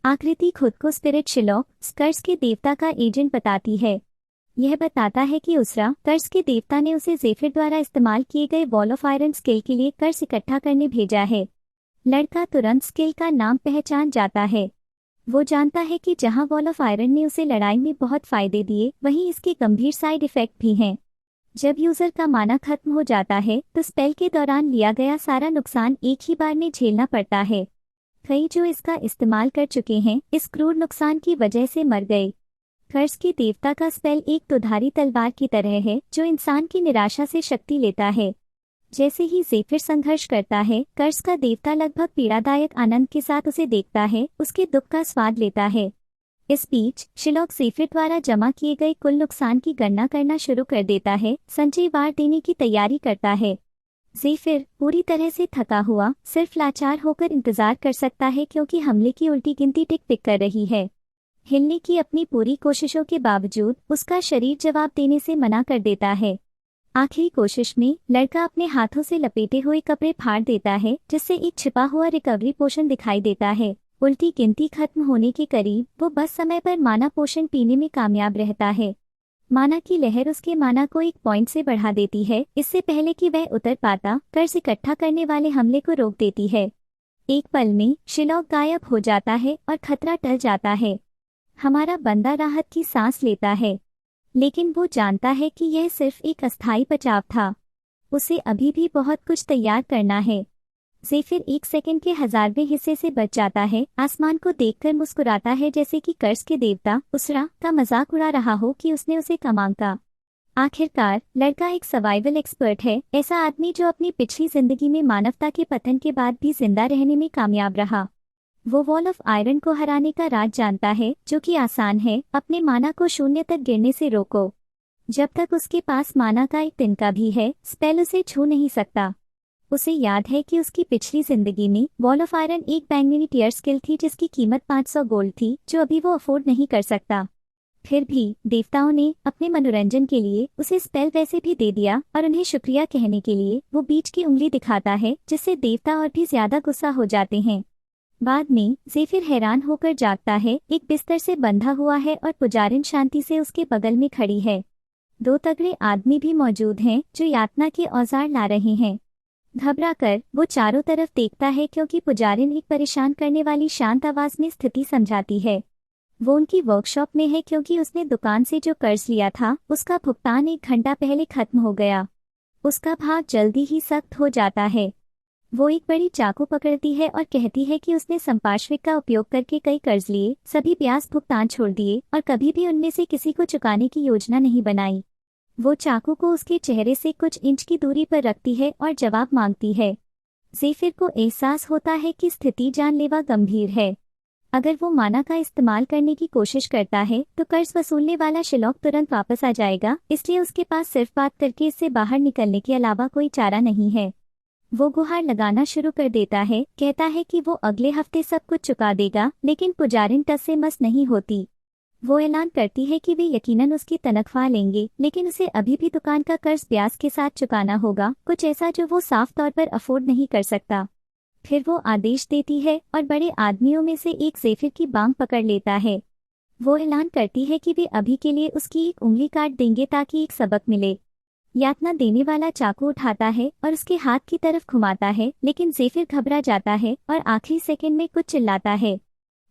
आकृति खुद को स्पिरिट शिलॉक, कर्स के देवता का एजेंट बताती है। यह बताता है कि उसरा, कर्स के देवता ने उसे ज़ेफिर द्वारा इस्तेमाल किए गए वॉल ऑफ आयरन स्किल के लिए कर्स इकट्ठा करने भेजा है। लड़का तुरंत स्किल का नाम पहचान जाता है। वो जानता है कि जहां वॉल ऑफ आयरन ने उसे लड़ाई में बहुत फायदे दिए, वहीं इसके गंभीर साइड इफेक्ट भी हैं। जब यूजर का माना खत्म हो जाता है तो स्पेल के दौरान लिया गया सारा नुकसान एक ही बार में झेलना पड़ता है। कई जो इसका इस्तेमाल कर चुके हैं इस क्रूर नुकसान की वजह से मर गए। कर्स के देवता का स्पेल एक दुधारी तलवार की तरह है जो इंसान की निराशा से शक्ति लेता है। जैसे ही ज़ेफिर संघर्ष करता है, कर्स का देवता लगभग पीड़ादायक आनंद के साथ उसे देखता है, उसके दुख का स्वाद लेता है। इस बीच शिलॉक ज़ेफिर द्वारा जमा किए गए कुल नुकसान की गणना करना शुरू कर देता है, संचय वार देने की तैयारी करता है। ज़ेफिर पूरी तरह से थका हुआ सिर्फ लाचार होकर इंतजार कर सकता है, क्योंकि हमले की उल्टी गिनती टिक टिक कर रही है। हिलने की अपनी पूरी कोशिशों के बावजूद उसका शरीर जवाब देने से मना कर देता है। आखिरी कोशिश में लड़का अपने हाथों से लपेटे हुए कपड़े फाड़ देता है, जिससे एक छिपा हुआ रिकवरी पोशन दिखाई देता है। उल्टी गिनती खत्म होने के करीब वो बस समय पर माना पोशन पीने में कामयाब रहता है। माना की लहर उसके माना को एक पॉइंट से बढ़ा देती है, इससे पहले कि वह उतर पाता कर्स इकट्ठा करने वाले हमले को रोक देती है। एक पल में शिलॉक गायब हो जाता है और खतरा टल जाता है। हमारा बंदा राहत की सांस लेता है, लेकिन वो जानता है कि यह सिर्फ एक अस्थायी बचाव था। उसे अभी भी बहुत कुछ तैयार करना है। ज़ेफिर 1 सेकंड के 1000वें हिस्से से बच जाता है, आसमान को देखकर मुस्कुराता है जैसे कि कर्स के देवता उसरा का मजाक उड़ा रहा हो कि उसने उसे कम आंका। आखिरकार लड़का एक सर्वाइवल एक्सपर्ट है, ऐसा आदमी जो अपनी पिछली जिंदगी में मानवता के पतन के बाद भी जिंदा रहने में कामयाब रहा। वो वॉल ऑफ आयरन को हराने का राज जानता है, जो कि आसान है, अपने माना को शून्य तक गिरने से रोको। जब तक उसके पास माना का एक तिनका भी है, स्पेल उसे छू नहीं सकता। उसे याद है कि उसकी पिछली जिंदगी में वॉल ऑफ आयरन एक बैंगनी टियर स्किल थी जिसकी कीमत 500 गोल्ड थी, जो अभी वो अफोर्ड नहीं कर सकता। फिर भी देवताओं ने अपने मनोरंजन के लिए उसे स्पेल वैसे भी दे दिया, और उन्हें शुक्रिया कहने के लिए वो बीच की उंगली दिखाता है, जिससे देवता और भी ज्यादा गुस्सा हो जाते हैं। बाद में ज़ेफिर हैरान होकर जागता है, एक बिस्तर से बंधा हुआ है और पुजारिन शांति से उसके बगल में खड़ी है। 2 तगड़े आदमी भी मौजूद हैं जो यातना के औजार ला रहे हैं। घबराकर वो चारों तरफ देखता है, क्योंकि पुजारिन एक परेशान करने वाली शांत आवाज में स्थिति समझाती है। वो उनकी वर्कशॉप में है, क्योंकि उसने दुकान से जो कर्ज लिया था उसका भुगतान 1 घंटा पहले खत्म हो गया। उसका भाग जल्दी ही सख्त हो जाता है। वो एक बड़ी चाकू पकड़ती है और कहती है कि उसने संपार्श्विक का उपयोग करके कई कर्ज लिए, सभी ब्याज भुगतान छोड़ दिए और कभी भी उनमें से किसी को चुकाने की योजना नहीं बनाई। वो चाकू को उसके चेहरे से कुछ इंच की दूरी पर रखती है और जवाब मांगती है। ज़ेफिर को एहसास होता है कि स्थिति जानलेवा गंभीर है। अगर वो माना का इस्तेमाल करने की कोशिश करता है तो कर्ज वसूलने वाला शिलॉक तुरंत वापस आ जाएगा, इसलिए उसके पास सिर्फ बात करके इससे बाहर निकलने के अलावा कोई चारा नहीं है। वो गुहार लगाना शुरू कर देता है, कहता है कि वो अगले हफ्ते सब कुछ चुका देगा, लेकिन पुजारिन टस से मस नहीं होती। वो ऐलान करती है कि वे यकीनन उसकी तनख्वाह लेंगे, लेकिन उसे अभी भी दुकान का कर्ज ब्याज के साथ चुकाना होगा, कुछ ऐसा जो वो साफ तौर पर अफोर्ड नहीं कर सकता। फिर वो आदेश देती है और बड़े आदमियों में से एक ज़ेफिर की बांग पकड़ लेता है। वो ऐलान करती है कि वे अभी के लिए उसकी एक उंगली काट देंगे ताकि एक सबक मिले। यातना देने वाला चाकू उठाता है और उसके हाथ की तरफ घुमाता है, लेकिन ज़ेफिर घबरा जाता है और आखिरी सेकंड में कुछ चिल्लाता है।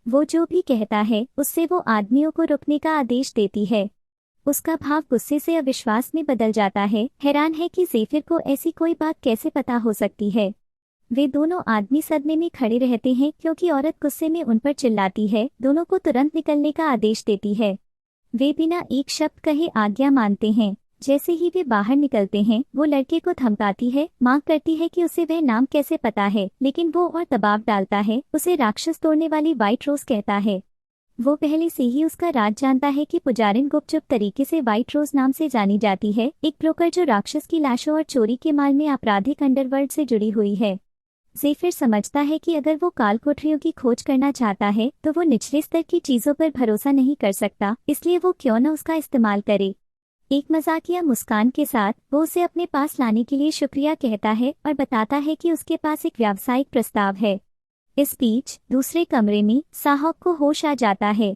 वो जो भी कहता है उससे वो आदमियों को रुकने का आदेश देती है। उसका भाव गुस्से से अविश्वास में बदल जाता है, हैरान है कि ज़ेफिर को ऐसी कोई बात कैसे पता हो सकती है। वे दोनों आदमी सदमे में खड़े रहते हैं क्योंकि औरत गुस्से में उन पर चिल्लाती है, दोनों को तुरंत निकलने का आदेश देती है। वे बिना एक शब्द कहे आज्ञा मानते हैं। जैसे ही वे बाहर निकलते हैं, वो लड़के को धमकाती है, मांग करती है कि उसे वह नाम कैसे पता है, लेकिन वो और दबाव डालता है, उसे राक्षस तोड़ने वाली व्हाइट रोज कहता है। वो पहले से ही उसका राज जानता है कि पुजारिन गुपचुप तरीके से व्हाइट रोज नाम से जानी जाती है, एक ब्रोकर जो राक्षस की लाशों और चोरी के माल में आपराधिक अंडरवर्ल्ड से जुड़ी हुई है। ज़ेफिर समझता है कि अगर वो काल कोठरियों की खोज करना चाहता है तो वो निचले स्तर की चीजों पर भरोसा नहीं कर सकता, इसलिए वो क्यों न उसका इस्तेमाल करे। एक मजाकिया मुस्कान के साथ वो उसे अपने पास लाने के लिए शुक्रिया कहता है और बताता है कि उसके पास एक व्यावसायिक प्रस्ताव है। इस बीच दूसरे कमरे में साहब को होश आ जाता है।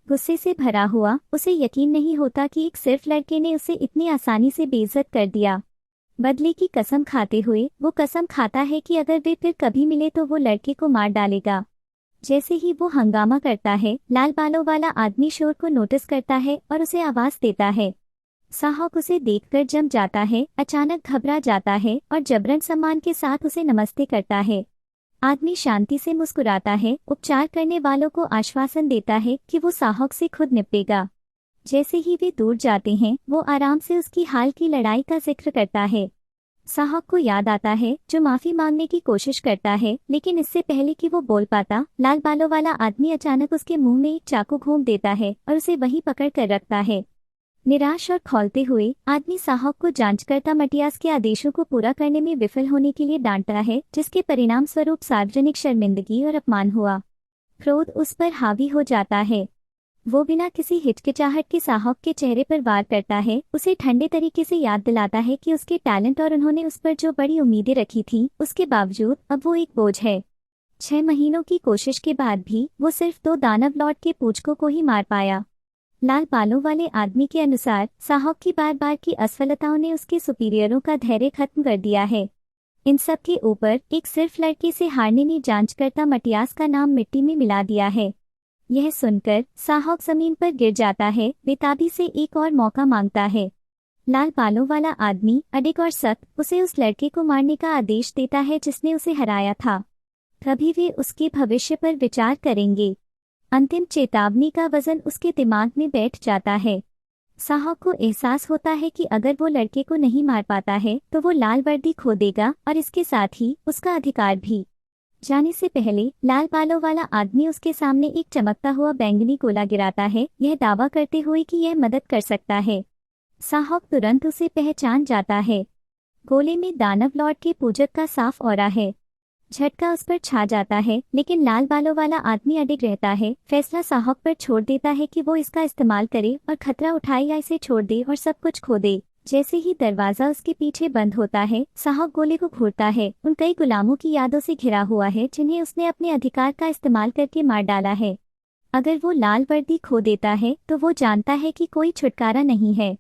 गुस्से से भरा हुआ, उसे यकीन नहीं होता कि एक सिर्फ लड़के ने उसे इतनी आसानी से बेइज्जत कर दिया। बदले की कसम खाते हुए वो कसम खाता है कि अगर वे फिर कभी मिले तो वो लड़के को मार डालेगा। जैसे ही वो हंगामा करता है, लाल बालों वाला आदमी शोर को नोटिस करता है और उसे आवाज देता है। साहब उसे देखकर जम जाता है, अचानक घबरा जाता है और जबरन सम्मान के साथ उसे नमस्ते करता है। आदमी शांति से मुस्कुराता है, उपचार करने वालों को आश्वासन देता है कि वो साहब से खुद निपटेगा। जैसे ही वे दूर जाते हैं, वो आराम से उसकी हाल की लड़ाई का जिक्र करता है। साहब को याद आता है, जो माफी मांगने की कोशिश करता है, लेकिन इससे पहले कि वो बोल पाता, लाल बालों वाला आदमी अचानक उसके मुंह में एक चाकू घूम देता है और उसे वहीं पकड़ कर रखता है। निराश और खौलते हुए आदमी साहब को जांचकर्ता मटियास के आदेशों को पूरा करने में विफल होने के लिए डांटता है, जिसके परिणाम स्वरूप सार्वजनिक शर्मिंदगी और अपमान हुआ। क्रोध उस पर हावी हो जाता है। वो बिना किसी हिचकिचाहट के साहब के चेहरे पर वार करता है, उसे ठंडे तरीके से याद दिलाता है कि उसके टैलेंट और उन्होंने उस पर जो बड़ी उम्मीदें रखी थीं, उसके बावजूद अब वो एक बोझ है। 6 महीनों की कोशिश के बाद भी वो सिर्फ 2 दानव लॉर्ड के पूछकों को ही मार पाया। लाल बालों वाले आदमी के अनुसार साहब की बार बार की असफलताओं ने उसके सुपीरियरों का धैर्य खत्म कर दिया है। इन सब के ऊपर एक सिर्फ लड़के से हारने ने जांचकर्ता मटियास का नाम मिट्टी में मिला दिया है। यह सुनकर साहब जमीन पर गिर जाता है, बेताबी से एक और मौका मांगता है। लाल बालों वाला आदमी अडिग और सख्त उसे उस लड़के को मारने का आदेश देता है जिसने उसे हराया था। कभी वे उसके भविष्य पर विचार करेंगे। अंतिम चेतावनी का वजन उसके दिमाग में बैठ जाता है। साहब को एहसास होता है कि अगर वो लड़के को नहीं मार पाता है तो वो लाल वर्दी खो देगा और इसके साथ ही उसका अधिकार भी। जाने से पहले लाल बालों वाला आदमी उसके सामने एक चमकता हुआ बैंगनी गोला गिराता है, यह दावा करते हुए कि यह मदद कर सकता है। साहब तुरंत उसे पहचान जाता है। गोले में दानव लॉर्ड के पूजक का साफ ऑरा है। झटका उस पर छा जाता है, लेकिन लाल बालों वाला आदमी अडिग रहता है, फैसला साहब पर छोड़ देता है कि वो इसका इस्तेमाल करे और खतरा उठाए या इसे छोड़ दे और सब कुछ खो दे। जैसे ही दरवाजा उसके पीछे बंद होता है, साहब गोले को घूरता है। उन कई गुलामों की यादों से घिरा हुआ है जिन्हें उसने अपने अधिकार का इस्तेमाल करके मार डाला है। अगर वो लाल वर्दी खो देता है तो वो जानता है कि कोई छुटकारा नहीं है।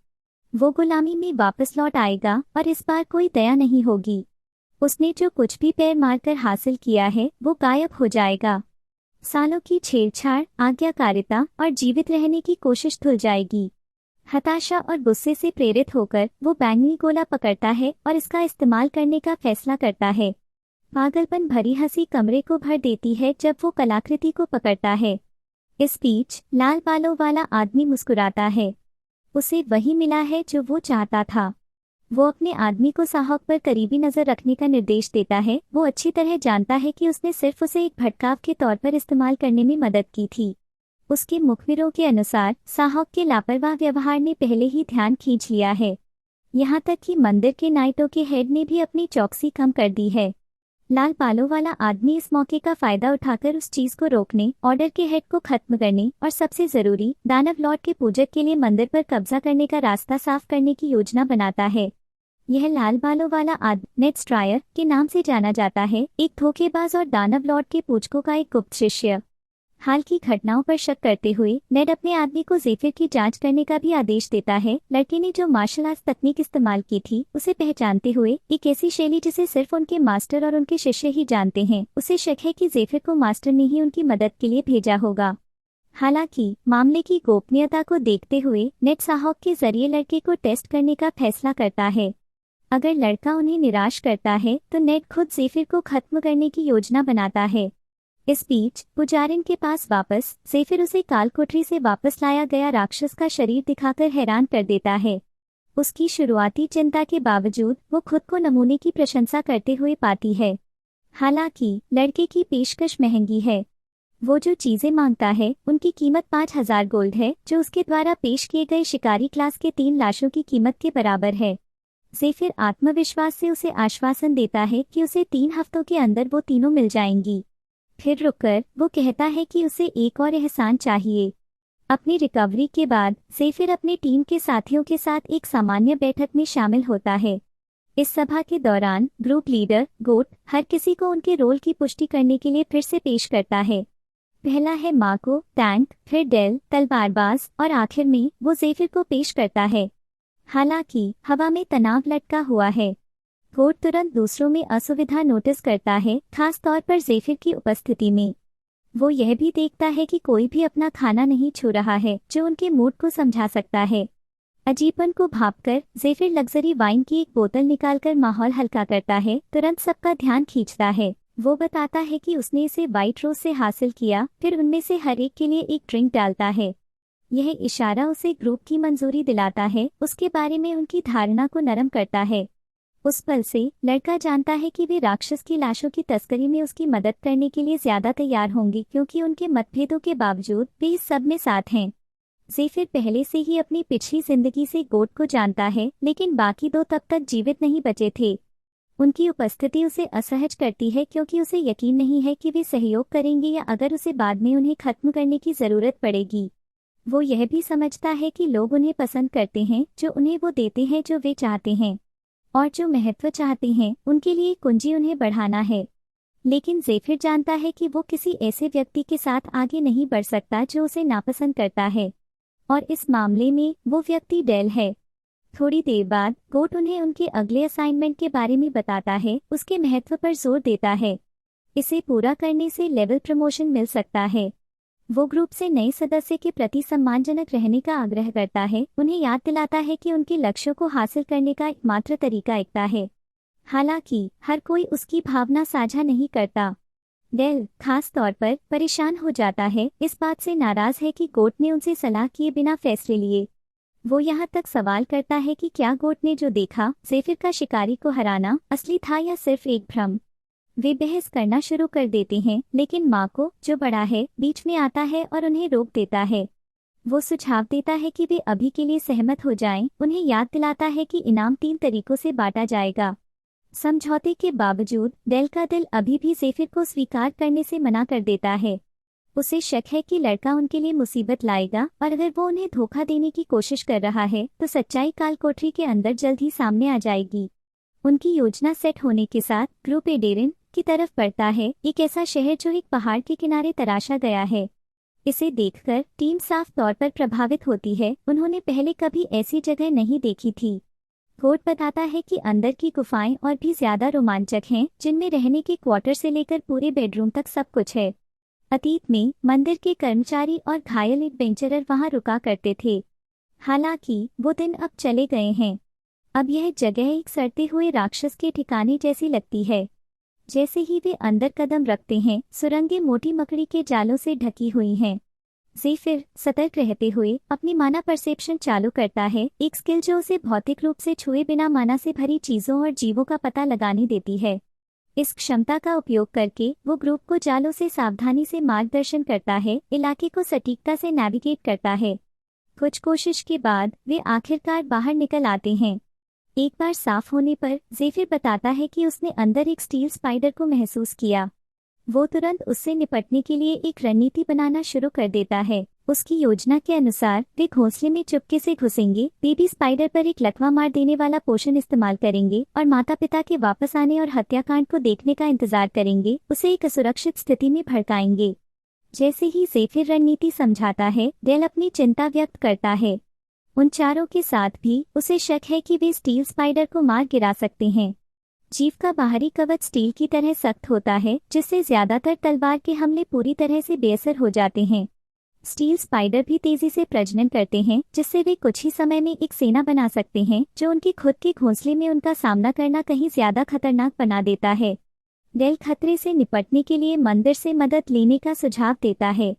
वो गुलामी में वापस लौट आएगा और इस बार कोई दया नहीं होगी। उसने जो कुछ भी पैर मारकर हासिल किया है वो गायब हो जाएगा। सालों की छेड़छाड़, आज्ञाकारिता और जीवित रहने की कोशिश धुल जाएगी। हताशा और गुस्से से प्रेरित होकर वो बैंगनी गोला पकड़ता है और इसका इस्तेमाल करने का फैसला करता है। पागलपन भरी हंसी कमरे को भर देती है जब वो कलाकृति को पकड़ता है। इस बीच लाल बालों वाला आदमी मुस्कुराता है। उसे वही मिला है जो वो चाहता था। वो अपने आदमी को साहब पर करीबी नजर रखने का निर्देश देता है। वो अच्छी तरह जानता है कि उसने सिर्फ उसे एक भटकाव के तौर पर इस्तेमाल करने में मदद की थी। उसके मुखबिरों के अनुसार साहब के लापरवाह व्यवहार ने पहले ही ध्यान खींच लिया है। यहाँ तक कि मंदिर के नाइटों के हेड ने भी अपनी चौकसी कम कर दी है। लाल बालों वाला आदमी इस मौके का फायदा उठाकर उस चीज को रोकने, ऑर्डर के हेड को खत्म करने और सबसे जरूरी दानव लॉर्ड के पूजक के लिए मंदिर पर कब्जा करने का रास्ता साफ करने की योजना बनाता है। यह लाल बालों वाला आदमी नेड स्ट्रायर के नाम से जाना जाता है, एक धोखेबाज और दानव लॉर्ड के पूजकों का एक गुप्त शिष्य। हाल की घटनाओं पर शक करते हुए नेड अपने आदमी को ज़ेफिर की जांच करने का भी आदेश देता है। लड़के ने जो मार्शल आर्ट्स तकनीक इस्तेमाल की थी उसे पहचानते हुए, एक ऐसी शैली जिसे सिर्फ उनके मास्टर और उनके शिष्य ही जानते हैं, उसे शक है कि ज़ेफिर को मास्टर ने ही उनकी मदद के लिए भेजा होगा। हालांकि मामले की गोपनीयता को देखते हुए नेड साहब के जरिए लड़के को टेस्ट करने का फैसला करता है। अगर लड़का उन्हें निराश करता है तो नेड खुद ज़ेफिर को खत्म करने की योजना बनाता है। इस बीच पुजारिन के पास वापस ज़ेफिर उसे काल कोठरी से वापस लाया गया राक्षस का शरीर दिखाकर हैरान कर देता है। उसकी शुरुआती चिंता के बावजूद वो खुद को नमूने की प्रशंसा करते हुए पाती है। हालांकि लड़के की पेशकश महंगी है। वो जो चीजें मांगता है उनकी कीमत 5000 गोल्ड है, जो उसके द्वारा पेश किए गए शिकारी क्लास के 3 लाशों की कीमत के बराबर है। ज़ेफिर आत्मविश्वास से उसे आश्वासन देता है कि उसे 3 हफ्तों के अंदर वो तीनों मिल जाएंगी। फिर रुककर वो कहता है कि उसे एक और एहसान चाहिए। अपनी रिकवरी के बाद ज़ेफिर अपनी टीम के साथियों के साथ एक सामान्य बैठक में शामिल होता है। इस सभा के दौरान ग्रुप लीडर गोट हर किसी को उनके रोल की पुष्टि करने के लिए फिर से पेश करता है। पहला है माको टैंक, फिर डेल तलवारबाज और आखिर में वो ज़ेफिर को पेश करता है। हालांकि हवा में तनाव लटका हुआ है। गोट तुरंत दूसरों में असुविधा नोटिस करता है, खास तौर पर ज़ेफिर की उपस्थिति में। वो यह भी देखता है कि कोई भी अपना खाना नहीं छू रहा है, जो उनके मूड को समझा सकता है। अजीबपन को भांपकर ज़ेफिर लग्जरी वाइन की एक बोतल निकालकर माहौल हल्का करता है, तुरंत सबका ध्यान खींचता है। वो बताता है कि उसने इसे व्हाइट रोज से हासिल किया, फिर उनमें से हर एक के लिए एक ड्रिंक डालता है। यह इशारा उसे ग्रुप की मंजूरी दिलाता है, उसके बारे में उनकी धारणा को नरम करता है। उस पल से लड़का जानता है कि वे राक्षस की लाशों की तस्करी में उसकी मदद करने के लिए ज्यादा तैयार होंगे, क्योंकि उनके मतभेदों के बावजूद वे इस सब में साथ हैं। ज़ेफिर पहले से ही अपनी पिछली जिंदगी से गोट को जानता है, लेकिन बाकी 2 तब तक जीवित नहीं बचे थे। उनकी उपस्थिति उसे असहज करती है, क्योंकि उसे यकीन नहीं है कि वे सहयोग करेंगे या अगर उसे बाद में उन्हें खत्म करने की जरूरत पड़ेगी। वो यह भी समझता है कि लोग उन्हें पसंद करते हैं, जो उन्हें वो देते हैं जो वे चाहते हैं, और जो महत्व चाहते हैं उनके लिए कुंजी उन्हें बढ़ाना है। लेकिन ज़ेफिर जानता है कि वो किसी ऐसे व्यक्ति के साथ आगे नहीं बढ़ सकता जो उसे नापसंद करता है, और इस मामले में वो व्यक्ति डेल है। थोड़ी देर बाद गोट उन्हें उनके अगले असाइनमेंट के बारे में बताता है, उसके महत्व पर जोर देता है। इसे पूरा करने से लेवल प्रमोशन मिल सकता है। वो ग्रुप से नए सदस्य के प्रति सम्मानजनक रहने का आग्रह करता है, उन्हें याद दिलाता है कि उनके लक्ष्यों को हासिल करने का एकमात्र तरीका एकता है। हालांकि हर कोई उसकी भावना साझा नहीं करता। डेल खास तौर पर परेशान हो जाता है, इस बात से नाराज है कि गोट ने उनसे सलाह किए बिना फैसले लिए। वो यहाँ तक सवाल करता है कि क्या गोट ने जो देखा ज़ेफिर का शिकारी को हराना असली था या सिर्फ एक भ्रम। वे बहस करना शुरू कर देते हैं, लेकिन माको जो बड़ा है बीच में आता है और उन्हें रोक देता है। वो सुझाव देता है कि वे अभी के लिए सहमत हो जाएं, उन्हें याद दिलाता है कि इनाम 3 तरीकों से बांटा जाएगा। समझौते के बावजूद डेल का दिल अभी भी ज़ेफिर को स्वीकार करने से मना कर देता है। उसे शक है कि लड़का उनके लिए मुसीबत लाएगा, और अगर वो उन्हें धोखा देने की कोशिश कर रहा है तो सच्चाई काल कोठरी के अंदर जल्द ही सामने आ जाएगी। उनकी योजना सेट होने के साथ ग्रुप एडेरिन की तरफ बढ़ता है, एक ऐसा शहर जो एक पहाड़ के किनारे तराशा गया है। इसे देखकर टीम साफ तौर पर प्रभावित होती है, उन्होंने पहले कभी ऐसी जगह नहीं देखी थी। गोट बताता है कि अंदर की गुफाएं और भी ज्यादा रोमांचक हैं, जिनमें रहने के क्वार्टर से लेकर पूरे बेडरूम तक सब कुछ है। अतीत में मंदिर के कर्मचारी और घायल एडवेंचरर वहां रुका करते थे, हालांकि वो दिन अब चले गए हैं। अब यह जगह एक सड़ते हुए राक्षस के ठिकाने जैसी लगती है। जैसे ही वे अंदर कदम रखते हैं, सुरंगें मोटी मकड़ी के जालों से ढकी हुई हैं। ज़ेफिर सतर्क रहते हुए अपनी माना परसेप्शन चालू करता है, एक स्किल जो उसे भौतिक रूप से छुए बिना माना से भरी चीजों और जीवों का पता लगाने देती है। इस क्षमता का उपयोग करके वो ग्रुप को जालों से सावधानी से मार्गदर्शन करता है, इलाके को सटीकता से नेविगेट करता है। कुछ कोशिश के बाद वे आखिरकार बाहर निकल आते हैं। एक बार साफ होने पर जेफिर बताता है कि उसने अंदर एक स्टील स्पाइडर को महसूस किया। वो तुरंत उससे निपटने के लिए एक रणनीति बनाना शुरू कर देता है। उसकी योजना के अनुसार वे घोंसले में चुपके से घुसेंगे, बेबी स्पाइडर पर एक लकवा मार देने वाला पोषण इस्तेमाल करेंगे और माता पिता के वापस आने और हत्याकांड को देखने का इंतजार करेंगे, उसे एक असुरक्षित स्थिति में भड़काएंगे। जैसे ही जेफिर रणनीति समझाता है, डेल अपनी चिंता व्यक्त करता है। उन चारों के साथ भी उसे शक है कि वे स्टील स्पाइडर को मार गिरा सकते हैं। जीव का बाहरी कवच स्टील की तरह सख्त होता है, जिससे ज्यादातर तलवार के हमले पूरी तरह से बेअसर हो जाते हैं। स्टील स्पाइडर भी तेजी से प्रजनन करते हैं, जिससे वे कुछ ही समय में एक सेना बना सकते हैं, जो उनके खुद के घोंसले में उनका सामना करना कहीं ज्यादा खतरनाक बना देता है। डेल खतरे से निपटने के लिए मंदिर से मदद लेने का सुझाव देता है,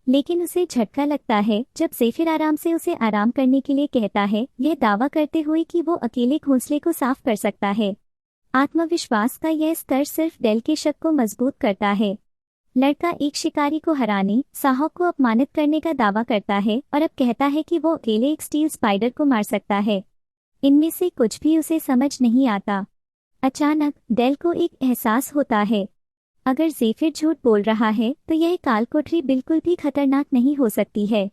लेकिन उसे झटका लगता है जब जेफिर आराम से उसे आराम करने के लिए कहता है, यह दावा करते हुए कि वो अकेले घोंसले को साफ कर सकता है। आत्मविश्वास का यह स्तर सिर्फ डेल के शक को मजबूत करता है। लड़का एक शिकारी को हराने, साहब को अपमानित करने का दावा करता है और अब कहता है कि वो अकेले एक स्टील स्पाइडर को मार सकता है। इनमें से कुछ भी उसे समझ नहीं आता। अचानक डेल को एक एहसास होता है, अगर जेफिर झूठ बोल रहा है तो यह कालकोठरी बिल्कुल भी खतरनाक नहीं हो सकती है।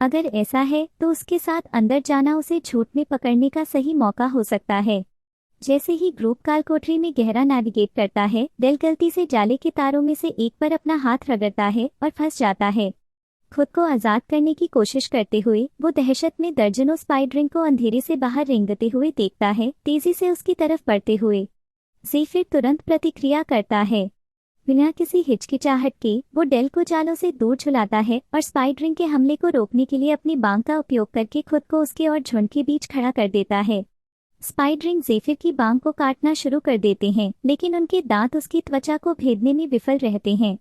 अगर ऐसा है तो उसके साथ अंदर जाना उसे झूठ में पकड़ने का सही मौका हो सकता है। जैसे ही ग्रुप कालकोठरी में गहरा नेविगेट करता है, डेल गलती से जाले के तारों में से एक पर अपना हाथ रगड़ता है और फंस जाता है। खुद को आजाद करने की कोशिश करते हुए वो दहशत में दर्जनों स्पाइडरिंग को अंधेरे से बाहर रेंगते हुए देखता है, तेजी से उसकी तरफ बढ़ते हुए। जेफिर तुरंत प्रतिक्रिया करता है। बिना किसी हिचकिचाहट के वो डेल को जालों से दूर झुलाता है और स्पाइडरिंग के हमले को रोकने के लिए अपनी बांग का उपयोग करके खुद को उसके और झुंड के बीच खड़ा कर देता है। स्पाइडरिंग जेफिर की बांग को काटना शुरू कर देते हैं, लेकिन उनके दांत उसकी त्वचा को भेदने में विफल रहते हैं।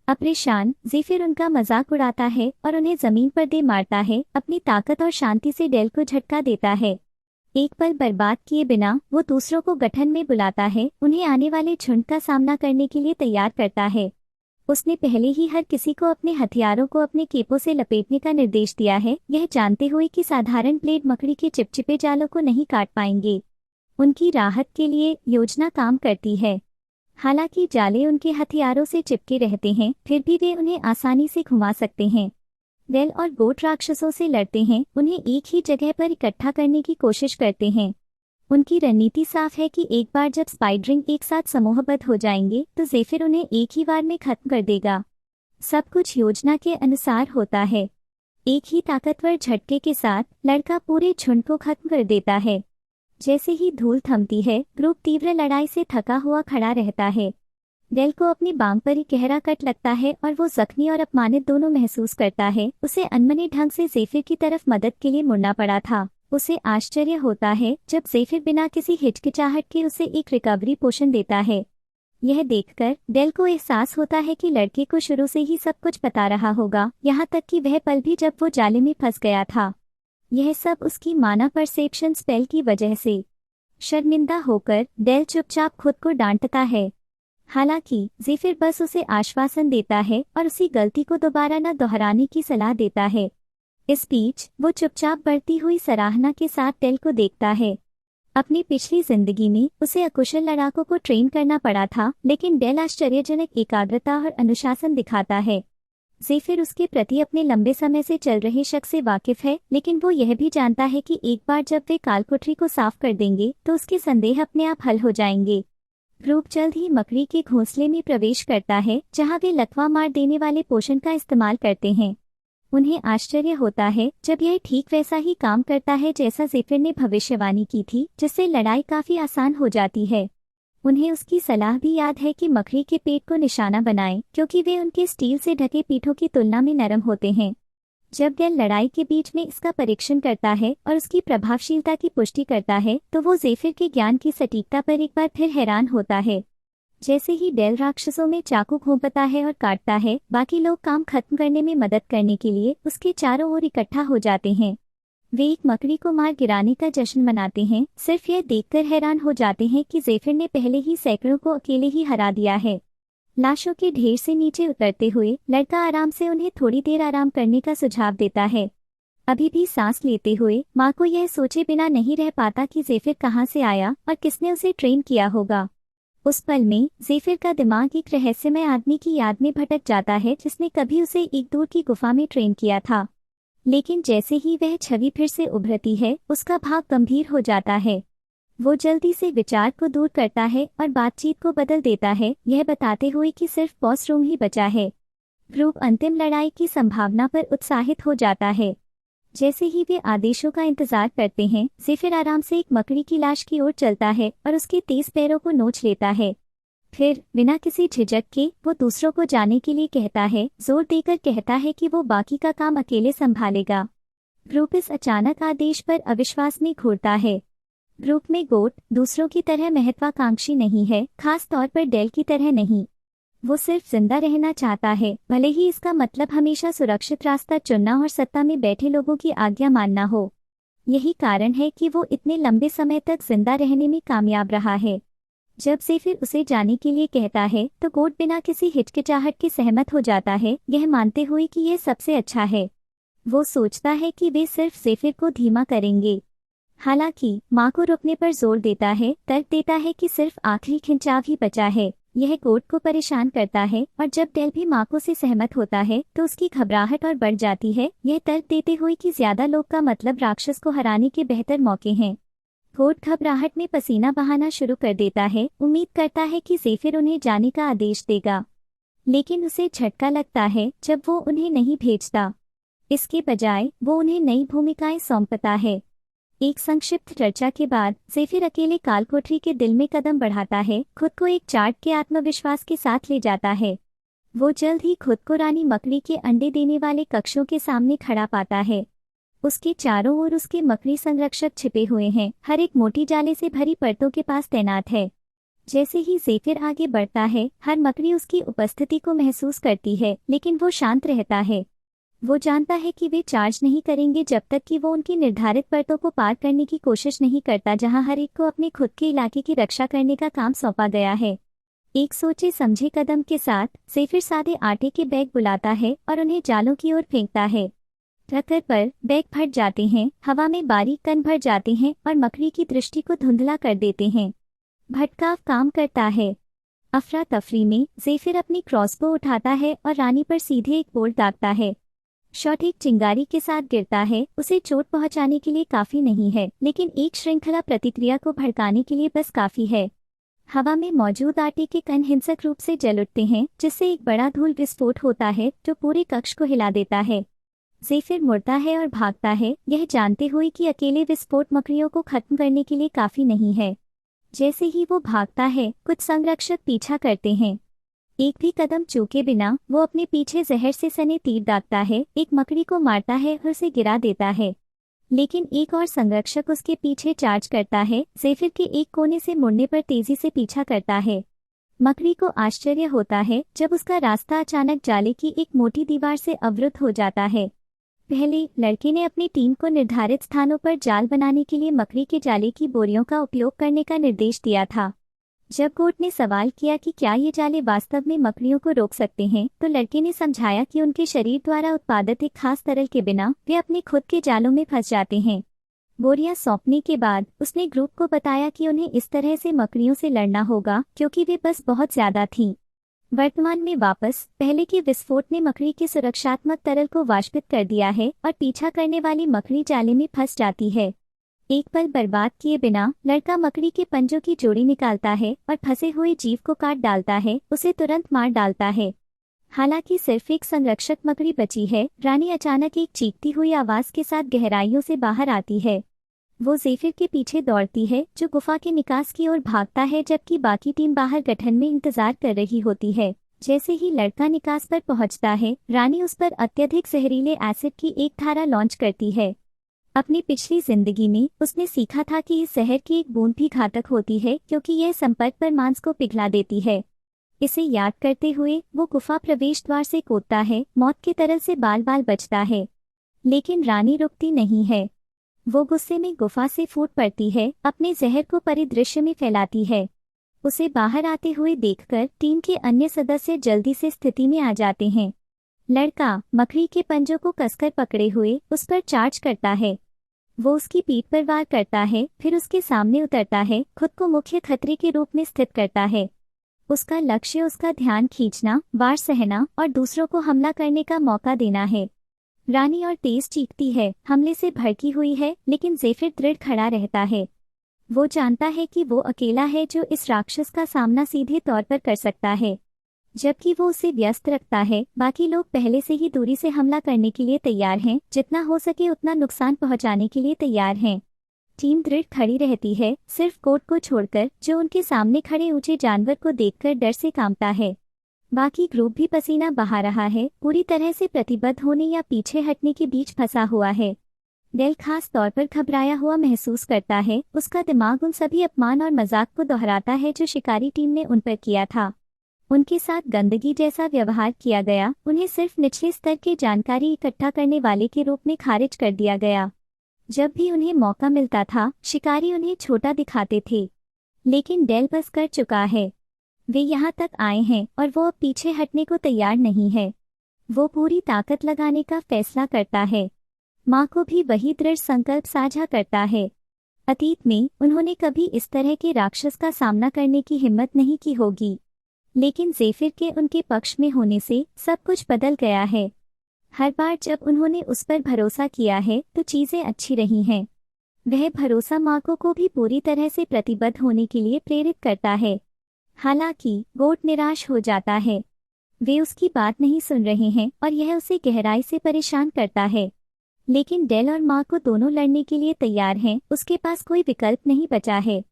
परेशान जेफिर उनका मजाक उड़ाता है और उन्हें जमीन पर दे मारता है, अपनी ताकत और शांति से डेल को झटका देता है। एक पल बर्बाद किए बिना वो दूसरों को गठन में बुलाता है, उन्हें आने वाले झुंड का सामना करने के लिए तैयार करता है। उसने पहले ही हर किसी को अपने हथियारों को अपने केपों से लपेटने का निर्देश दिया है, यह जानते हुए कि साधारण ब्लेड मकड़ी के चिपचिपे जालों को नहीं काट पाएंगे। उनकी राहत के लिए योजना काम करती है। हालांकि जाले उनके हथियारों से चिपके रहते हैं, फिर भी वे उन्हें आसानी से घुमा सकते हैं। डेल और गोट राक्षसों से लड़ते हैं, उन्हें एक ही जगह पर इकट्ठा करने की कोशिश करते हैं। उनकी रणनीति साफ है कि एक बार जब स्पाइडरिंग एक साथ समूहबद्ध हो जाएंगे तो जेफिर उन्हें एक ही बार में खत्म कर देगा। सब कुछ योजना के अनुसार होता है। एक ही ताकतवर झटके के साथ लड़का पूरे झुंड को खत्म कर देता है। जैसे ही धूल थमती है, ग्रुप तीव्र लड़ाई से थका हुआ खड़ा रहता है। डेल को अपनी बांग पर एक गहरा कट लगता है और वो जख्मी और अपमानित दोनों महसूस करता है। उसे अनमने ढंग से जेफिर की तरफ मदद के लिए मुड़ना पड़ा था। उसे आश्चर्य होता है जब जेफिर बिना किसी हिचकिचाहट के उसे एक रिकवरी पोशन देता है। यह देखकर डेल को एहसास होता है कि लड़के को शुरू से ही सब कुछ पता रहा होगा, यहाँ तक कि वह पल भी जब वो जाले में फंस गया था। यह सब उसकी माना परसेप्शन स्पेल की वजह से। शर्मिंदा होकर डेल चुपचाप खुद को डांटता है। हालांकि जेफिर बस उसे आश्वासन देता है और उसी गलती को दोबारा न दोहराने की सलाह देता है। इस बीच वो चुपचाप बढ़ती हुई सराहना के साथ डेल को देखता है। अपनी पिछली जिंदगी में उसे अकुशल लड़ाकों को ट्रेन करना पड़ा था, लेकिन डेल आश्चर्यजनक एकाग्रता और अनुशासन दिखाता है। जेफिर उसके प्रति अपने लंबे समय से चल रहे शक से वाकिफ है, लेकिन वो यह भी जानता है कि एक बार जब वे कालकोठरी को साफ कर देंगे तो उसके संदेह अपने आप हल हो जाएंगे। ग्रुप जल्द ही मकड़ी के घोंसले में प्रवेश करता है, जहां वे लकवा मार देने वाले पोषण का इस्तेमाल करते हैं। उन्हें आश्चर्य होता है जब यह ठीक वैसा ही काम करता है जैसा जेफिर ने भविष्यवाणी की थी, जिससे लड़ाई काफी आसान हो जाती है। उन्हें उसकी सलाह भी याद है कि मकड़ी के पेट को निशाना बनाएं, क्योंकि वे उनके स्टील से ढके पीठों की तुलना में नरम होते हैं। जब डेल लड़ाई के बीच में इसका परीक्षण करता है और उसकी प्रभावशीलता की पुष्टि करता है तो वो जेफिर के ज्ञान की सटीकता पर एक बार फिर हैरान होता है। जैसे ही डेल राक्षसों में चाकू घोंपता है और काटता है, बाकी लोग काम खत्म करने में मदद करने के लिए उसके चारों ओर इकट्ठा हो जाते हैं। वे एक मकड़ी को मार गिराने का जश्न मनाते हैं, सिर्फ यह देखकर हैरान हो जाते हैं कि जेफिर ने पहले ही सैकड़ों को अकेले ही हरा दिया है। लाशों के ढेर से नीचे उतरते हुए लड़का आराम से उन्हें थोड़ी देर आराम करने का सुझाव देता है। अभी भी सांस लेते हुए माँ को यह सोचे बिना नहीं रह पाता कि ज़ेफिर कहाँ से आया और किसने उसे ट्रेन किया होगा। उस पल में ज़ेफिर का दिमाग एक रहस्यमय आदमी की याद में भटक जाता है जिसने कभी उसे एक दूर की गुफा में ट्रेन किया था। लेकिन जैसे ही वह छवि फिर से उभरती है उसका भाव गंभीर हो जाता है। वो जल्दी से विचार को दूर करता है और बातचीत को बदल देता है, यह बताते हुए कि सिर्फ बॉस रूम ही बचा है। ग्रुप अंतिम लड़ाई की संभावना पर उत्साहित हो जाता है। जैसे ही वे आदेशों का इंतजार करते हैं, ज़ेफिर आराम से एक मकड़ी की लाश की ओर चलता है और उसके तेज पैरों को नोच लेता है। फिर बिना किसी झिझक के वो दूसरों को जाने के लिए कहता है, जोर देकर कहता है कि वो बाकी का काम अकेले संभालेगा। ग्रुप इस अचानक आदेश पर अविश्वास में घूरता है। ग्रुप में गोट दूसरों की तरह महत्वाकांक्षी नहीं है, खास तौर पर डेल की तरह नहीं। वो सिर्फ जिंदा रहना चाहता है, भले ही इसका मतलब हमेशा सुरक्षित रास्ता चुनना और सत्ता में बैठे लोगों की आज्ञा मानना हो। यही कारण है कि वो इतने लंबे समय तक जिंदा रहने में कामयाब रहा है। जब ज़ेफिर उसे जाने के लिए कहता है तो गोट बिना किसी हिचकिचाहट के सहमत हो जाता है, यह मानते हुए कि यह सबसे अच्छा है। वो सोचता है कि वे सिर्फ ज़ेफिर को धीमा करेंगे। हालांकि माँ को रुकने पर जोर देता है, तर्क देता है कि सिर्फ आखिरी खिंचाव ही बचा है। यह गोट को परेशान करता है और जब डेल भी माँ से सहमत होता है तो उसकी घबराहट और बढ़ जाती है, यह तर्क देते हुए कि ज्यादा लोग का मतलब राक्षस को हराने के बेहतर मौके हैं। गोट घबराहट में पसीना बहाना शुरू कर देता है, उम्मीद करता है कि ज़ेफिर उन्हें जाने का आदेश देगा। लेकिन उसे झटका लगता है जब वो उन्हें नहीं भेजता। इसके बजाय वो उन्हें नई भूमिकाएं सौंपता है। एक संक्षिप्त चर्चा के बाद ज़ेफिर अकेले कालकोठरी के दिल में कदम बढ़ाता है, खुद को एक चार्ट के आत्मविश्वास के साथ ले जाता है। वो जल्द ही खुद को रानी मकड़ी के अंडे देने वाले कक्षों के सामने खड़ा पाता है। उसके चारों ओर उसके मकड़ी संरक्षक छिपे हुए हैं, हर एक मोटी जाले से भरी परतों के पास तैनात है। जैसे ही ज़ेफिर आगे बढ़ता है, हर मकड़ी उसकी उपस्थिति को महसूस करती है, लेकिन वो शांत रहता है। वो जानता है कि वे चार्ज नहीं करेंगे जब तक कि वो उनकी निर्धारित परतों को पार करने की कोशिश नहीं करता, जहां हर एक को अपने खुद के इलाके की रक्षा करने का काम सौंपा गया है। एक सोचे समझे कदम के साथ ज़ेफिर सादे आटे के बैग बुलाता है और उन्हें जालों की ओर फेंकता है। टक्कर पर बैग फट जाते हैं, हवा में बारीक कण भर जाते हैं और मकड़ी की दृष्टि को धुंधला कर देते हैं। भटकाव काम करता है। अफरा तफरी में ज़ेफिर अपनी क्रॉसबो उठाता है और रानी पर सीधे एक बोल्ट दागता है। शॉट एक चिंगारी के साथ गिरता है, उसे चोट पहुंचाने के लिए काफी नहीं है, लेकिन एक श्रृंखला प्रतिक्रिया को भड़काने के लिए बस काफी है। हवा में मौजूद आटे के कण हिंसक रूप से जल उठते हैं, जिससे एक बड़ा धूल विस्फोट होता है जो पूरे कक्ष को हिला देता है। ज़ेफिर मुड़ता है और भागता है, यह जानते हुए कि अकेले विस्फोट मकड़ियों को खत्म करने के लिए काफी नहीं है। जैसे ही वो भागता है, कुछ संरक्षक पीछा करते हैं। एक भी कदम चूके बिना वो अपने पीछे जहर से सने तीर दागता है, एक मकड़ी को मारता है और उसे गिरा देता है। लेकिन एक और संरक्षक उसके पीछे चार्ज करता है, ज़ेफिर के एक कोने से मुड़ने पर तेजी से पीछा करता है। मकड़ी को आश्चर्य होता है जब उसका रास्ता अचानक जाले की एक मोटी दीवार से अवरुद्ध हो जाता है। पहले लड़के ने अपनी टीम को निर्धारित स्थानों पर जाल बनाने के लिए मकड़ी के जाले की बोरियों का उपयोग करने का निर्देश दिया था। जब गोट ने सवाल किया कि क्या ये जाले वास्तव में मकड़ियों को रोक सकते हैं, तो लड़के ने समझाया कि उनके शरीर द्वारा उत्पादित एक खास तरल के बिना वे अपने खुद के जालों में फंस जाते हैं। बोरियां सौंपने के बाद उसने ग्रुप को बताया कि उन्हें इस तरह से मकड़ियों से लड़ना होगा क्योंकि वे बस बहुत ज्यादा थीं। वर्तमान में वापस पहले के विस्फोट ने मकड़ी के सुरक्षात्मक तरल को वाष्पित कर दिया है और पीछा करने वाली मकड़ी जाले में फंस जाती है। एक पल बर्बाद किए बिना लड़का मकड़ी के पंजों की जोड़ी निकालता है और फंसे हुए जीव को काट डालता है, उसे तुरंत मार डालता है। हालांकि सिर्फ एक संरक्षक मकड़ी बची है, रानी अचानक एक चीखती हुई आवाज के साथ गहराइयों से बाहर आती है। वो ज़ेफिर के पीछे दौड़ती है जो गुफा के निकास की ओर भागता है, जबकि बाकी टीम बाहर गठन में इंतजार कर रही होती है। जैसे ही लड़का निकास पर पहुंचता है, रानी उस पर अत्यधिक जहरीले एसिड की एक धारा लॉन्च करती है। अपनी पिछली जिंदगी में उसने सीखा था कि इस जहर की एक बूंद भी घातक होती है क्योंकि यह संपर्क पर मांस को पिघला देती है। इसे याद करते हुए वो गुफा प्रवेश द्वार से कूदता है, मौत के तरल से बाल बाल बचता है। लेकिन रानी रुकती नहीं है। वो गुस्से में गुफा से फूट पड़ती है, अपने जहर को परिदृश्य में फैलाती है। उसे बाहर आते हुए देखकर टीम के अन्य सदस्य जल्दी से स्थिति में आ जाते हैं। लड़का मकड़ी के पंजों को कसकर पकड़े हुए उस पर चार्ज करता है। वो उसकी पीठ पर वार करता है, फिर उसके सामने उतरता है, खुद को मुख्य खतरे के रूप में स्थित करता है। उसका लक्ष्य उसका ध्यान खींचना, वार सहना और दूसरों को हमला करने का मौका देना है। रानी और तेज चीखती है, हमले से भड़की हुई है, लेकिन ज़ेफिर दृढ़ खड़ा रहता है। वो जानता है कि वो अकेला है जो इस राक्षस का सामना सीधे तौर पर कर सकता है। जबकि वो उसे व्यस्त रखता है, बाकी लोग पहले से ही दूरी से हमला करने के लिए तैयार हैं, जितना हो सके उतना नुकसान पहुंचाने के लिए तैयार हैं। टीम दृढ़ खड़ी रहती है, सिर्फ कोट को छोड़कर, जो उनके सामने खड़े ऊंचे जानवर को देखकर डर से कांपता है। बाकी ग्रुप भी पसीना बहा रहा है, पूरी तरह से प्रतिबद्ध होने या पीछे हटने के बीच फंसा हुआ है। डेल खास तौर पर घबराया हुआ महसूस करता है, उसका दिमाग उन सभी अपमान और मजाक को दोहराता है जो शिकारी टीम ने उन पर किया था। उनके साथ गंदगी जैसा व्यवहार किया गया, उन्हें सिर्फ निचले स्तर की जानकारी इकट्ठा करने वाले के रूप में खारिज कर दिया गया। जब भी उन्हें मौका मिलता था, शिकारी उन्हें छोटा दिखाते थे। लेकिन डेल बस कर चुका है। वे यहाँ तक आए हैं और वो अब पीछे हटने को तैयार नहीं है। वो पूरी ताकत लगाने का फैसला करता है। माँ को भी वही दृढ़ संकल्प साझा करता है। अतीत में उन्होंने कभी इस तरह के राक्षस का सामना करने की हिम्मत नहीं की होगी, लेकिन ज़ेफिर के उनके पक्ष में होने से सब कुछ बदल गया है। हर बार जब उन्होंने उस पर भरोसा किया है तो चीज़ें अच्छी रही हैं। वह भरोसा माको को भी पूरी तरह से प्रतिबद्ध होने के लिए प्रेरित करता है। हालांकि गोट निराश हो जाता है। वे उसकी बात नहीं सुन रहे हैं और यह उसे गहराई से परेशान करता है। लेकिन डेल और माको दोनों लड़ने के लिए तैयार हैं, उसके पास कोई विकल्प नहीं बचा है।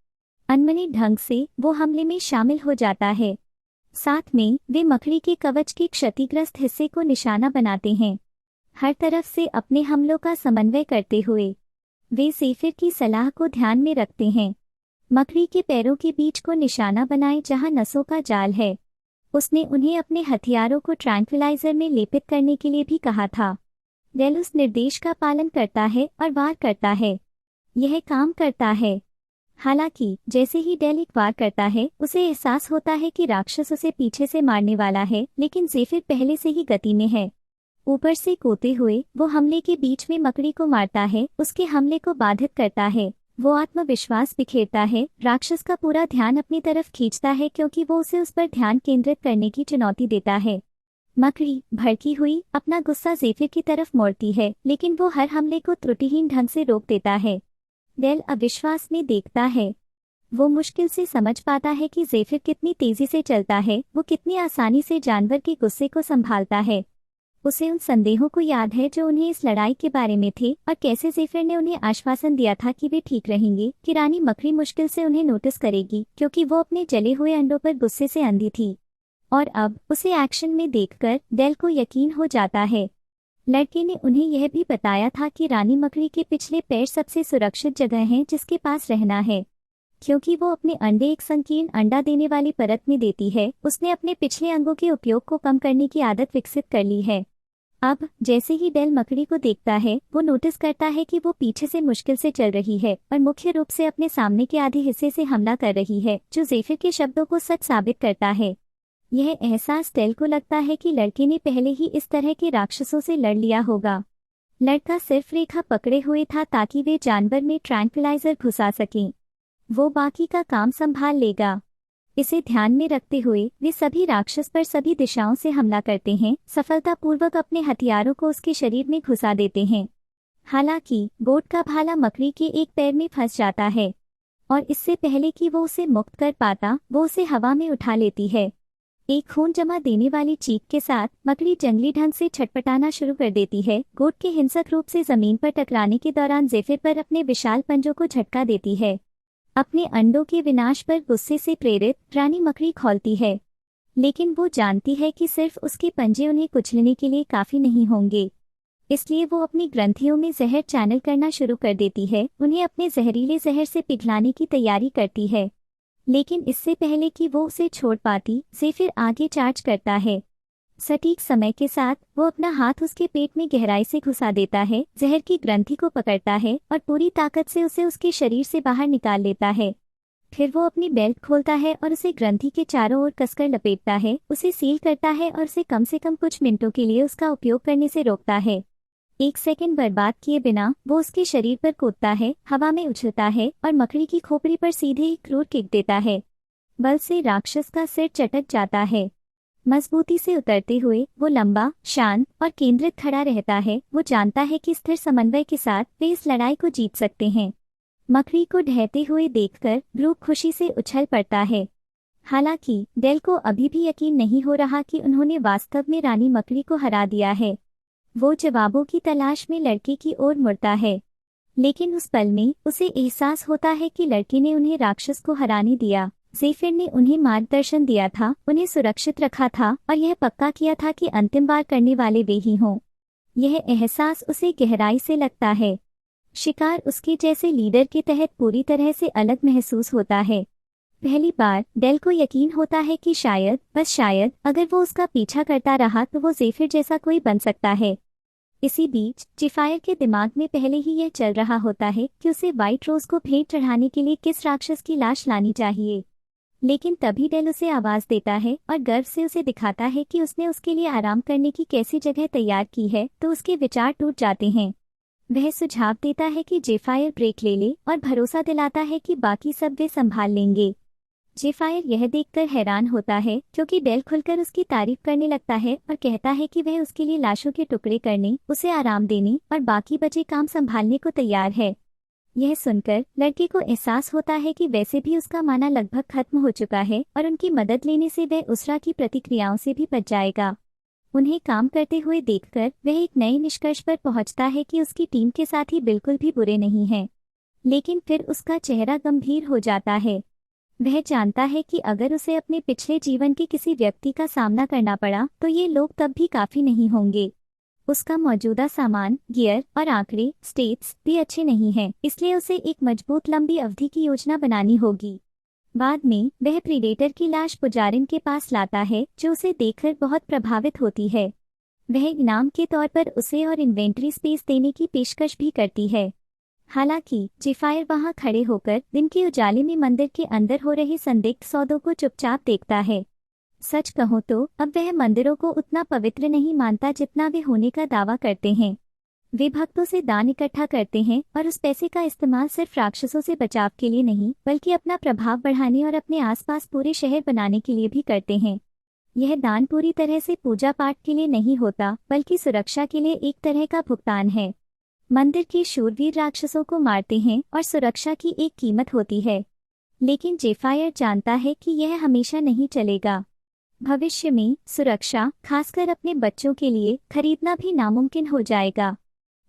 अनमने ढंग से वो हमले में शामिल हो जाता है। साथ में वे मकड़ी के कवच के क्षतिग्रस्त हिस्से को निशाना बनाते हैं। हर तरफ से अपने हमलों का समन्वय करते हुए वे ज़ेफिर की सलाह को ध्यान में रखते हैं। मकड़ी के पैरों के बीच को निशाना बनाए जहां नसों का जाल है। उसने उन्हें अपने हथियारों को ट्रैंक्विलाइजर में लेपित करने के लिए भी कहा था। डेल उस निर्देश का पालन करता है और वार करता है। यह काम करता है। हालांकि जैसे ही डेल एक वार करता है, उसे एहसास होता है कि राक्षस उसे पीछे से मारने वाला है, लेकिन ज़ेफिर पहले से ही गति में है। ऊपर से कूदते हुए वो हमले के बीच में मकड़ी को मारता है, उसके हमले को बाधित करता है। वो आत्मविश्वास बिखेरता है, राक्षस का पूरा ध्यान अपनी तरफ खींचता है क्योंकि वो उसे उस पर ध्यान केंद्रित करने की चुनौती देता है। मकड़ी भड़की हुई अपना गुस्सा ज़ेफिर की तरफ मोड़ती है, लेकिन वो हर हमले को त्रुटिहीन ढंग से रोक देता है। डेल अविश्वास में देखता है। वो मुश्किल से समझ पाता है कि ज़ेफिर कितनी तेजी से चलता है, वो कितनी आसानी से जानवर के गुस्से को संभालता है। उसे उन संदेहों को याद है जो उन्हें इस लड़ाई के बारे में थे और कैसे ज़ेफिर ने उन्हें आश्वासन दिया था कि वे ठीक रहेंगे, कि रानी मकड़ी मुश्किल से उन्हें नोटिस करेगी क्योंकि वो अपने जले हुए अंडों पर गुस्से से अंधी थी। और अब उसे एक्शन में देखकर डेल को यकीन हो जाता है। लड़के ने उन्हें यह भी बताया था कि रानी मकड़ी के पिछले पैर सबसे सुरक्षित जगह हैं जिसके पास रहना है, क्योंकि वो अपने अंडे एक संकीर्ण अंडा देने वाली परत में देती है। उसने अपने पिछले अंगों के उपयोग को कम करने की आदत विकसित कर ली है। अब जैसे ही डेल मकड़ी को देखता है, वो नोटिस करता है कि वो पीछे से मुश्किल से चल रही है और मुख्य रूप से अपने सामने के आधे हिस्से से हमला कर रही है, जो ज़ेफिर के शब्दों को सच साबित करता है। यह एहसास डेल को लगता है कि लड़के ने पहले ही इस तरह के राक्षसों से लड़ लिया होगा। लड़का सिर्फ रेखा पकड़े हुए था ताकि वे जानवर में ट्रैंक्विलाइजर घुसा सकें। वो बाकी का काम संभाल लेगा। इसे ध्यान में रखते हुए वे सभी राक्षस पर सभी दिशाओं से हमला करते हैं, सफलतापूर्वक अपने हथियारों को उसके शरीर में घुसा देते हैं। हालांकि गोट का भाला मकड़ी के एक पैर में फंस जाता है और इससे पहले कि वो उसे मुक्त कर पाता, वो उसे हवा में उठा लेती है। एक खून जमा देने वाली चीख के साथ मकड़ी जंगली ढंग से छटपटाना शुरू कर देती है। गोट के हिंसक रूप से जमीन पर टकराने के दौरान ज़ेफिर पर अपने विशाल पंजों को झटका देती है। अपने अंडों के विनाश पर गुस्से से प्रेरित रानी मकड़ी खौलती है, लेकिन वो जानती है कि सिर्फ उसके पंजे उन्हें कुचलने के लिए काफी नहीं होंगे। इसलिए वो अपनी ग्रंथियों में जहर चैनल करना शुरू कर देती है, उन्हें अपने जहरीले जहर से पिघलाने की तैयारी करती है। लेकिन इससे पहले कि वो उसे छोड़ पाती, ज़ेफिर आगे चार्ज करता है। सटीक समय के साथ वो अपना हाथ उसके पेट में गहराई से घुसा देता है, जहर की ग्रंथि को पकड़ता है और पूरी ताकत से उसे उसके शरीर से बाहर निकाल लेता है। फिर वो अपनी बेल्ट खोलता है और उसे ग्रंथि के चारों ओर कसकर लपेटता है, उसे सील करता है और उसे कम से कम कुछ मिनटों के लिए उसका उपयोग करने से रोकता है। 1 सेकंड बर्बाद किए बिना वो उसके शरीर पर कूदता है, हवा में उछलता है और मकड़ी की खोपड़ी पर सीधे एक क्रूर किक देता है। बल से राक्षस का सिर चटक जाता है। मजबूती से उतरते हुए वो लंबा, शांत और केंद्रित खड़ा रहता है। वो जानता है कि स्थिर समन्वय के साथ वे इस लड़ाई को जीत सकते हैं। मकड़ी को ढहते हुए देखकर ब्रूक खुशी से उछल पड़ता है। हालांकि डेल को अभी भी यकीन नहीं हो रहा कि उन्होंने वास्तव में रानी मकड़ी को हरा दिया है। वो जवाबों की तलाश में लड़के की ओर मुड़ता है, लेकिन उस पल में उसे एहसास होता है कि लड़के ने उन्हें राक्षस को हराने दिया। ज़ेफिर ने उन्हें मार्गदर्शन दिया था, उन्हें सुरक्षित रखा था और यह पक्का किया था कि अंतिम बार करने वाले वे ही हों। यह एहसास उसे गहराई से लगता है। शिकार उसके जैसे लीडर के तहत पूरी तरह से अलग महसूस होता है। पहली बार डेल को यकीन होता है कि शायद, बस शायद, अगर वो उसका पीछा करता रहा तो वो ज़ेफिर जैसा कोई बन सकता है। इसी बीच जेफायर के दिमाग में पहले ही यह चल रहा होता है कि उसे व्हाइट रोज को भेंट चढ़ाने के लिए किस राक्षस की लाश लानी चाहिए। लेकिन तभी डेल उसे आवाज देता है और गर्व से उसे दिखाता है कि उसने उसके लिए आराम करने की कैसी जगह तैयार की है, तो उसके विचार टूट जाते हैं। वह सुझाव देता है कि जेफायर ब्रेक ले ले और भरोसा दिलाता है कि बाकी सब वे संभाल लेंगे। जेफायर यह देखकर हैरान होता है क्योंकि डेल खुलकर उसकी तारीफ करने लगता है और कहता है कि वह उसके लिए लाशों के टुकड़े करने, उसे आराम देने और बाकी बचे काम संभालने को तैयार है। यह सुनकर लड़के को एहसास होता है कि वैसे भी उसका माना लगभग खत्म हो चुका है और उनकी मदद लेने से वह उसरा की प्रतिक्रियाओं से भी बच जाएगा। उन्हें काम करते हुए देखकर वह एक नए निष्कर्ष पर पहुंचता है कि उसकी टीम के साथी बिल्कुल भी बुरे नहीं हैं। लेकिन फिर उसका चेहरा गंभीर हो जाता है। वह जानता है कि अगर उसे अपने पिछले जीवन के किसी व्यक्ति का सामना करना पड़ा तो ये लोग तब भी काफी नहीं होंगे। उसका मौजूदा सामान, गियर और आंकड़े, स्टेट्स भी अच्छे नहीं हैं, इसलिए उसे एक मजबूत लंबी अवधि की योजना बनानी होगी। बाद में वह प्रीडेटर की लाश पुजारिन के पास लाता है, जो उसे देखकर बहुत प्रभावित होती है। वह इनाम के तौर पर उसे और इन्वेंट्री स्पेस देने की पेशकश भी करती है। हालांकि जेफायर वहां खड़े होकर दिन के उजाले में मंदिर के अंदर हो रहे संदिग्ध सौदों को चुपचाप देखता है। सच कहूं तो अब वह मंदिरों को उतना पवित्र नहीं मानता जितना वे होने का दावा करते हैं। वे भक्तों से दान इकट्ठा करते हैं और उस पैसे का इस्तेमाल सिर्फ राक्षसों से बचाव के लिए नहीं, बल्कि अपना प्रभाव बढ़ाने और अपने आसपास पूरे शहर बनाने के लिए भी करते हैं। यह दान पूरी तरह से पूजा पाठ के लिए नहीं होता, बल्कि सुरक्षा के लिए एक तरह का भुगतान है। मंदिर के शूरवीर राक्षसों को मारते हैं और सुरक्षा की एक कीमत होती है। लेकिन जेफायर जानता है कि यह हमेशा नहीं चलेगा। भविष्य में सुरक्षा, खासकर अपने बच्चों के लिए, खरीदना भी नामुमकिन हो जाएगा।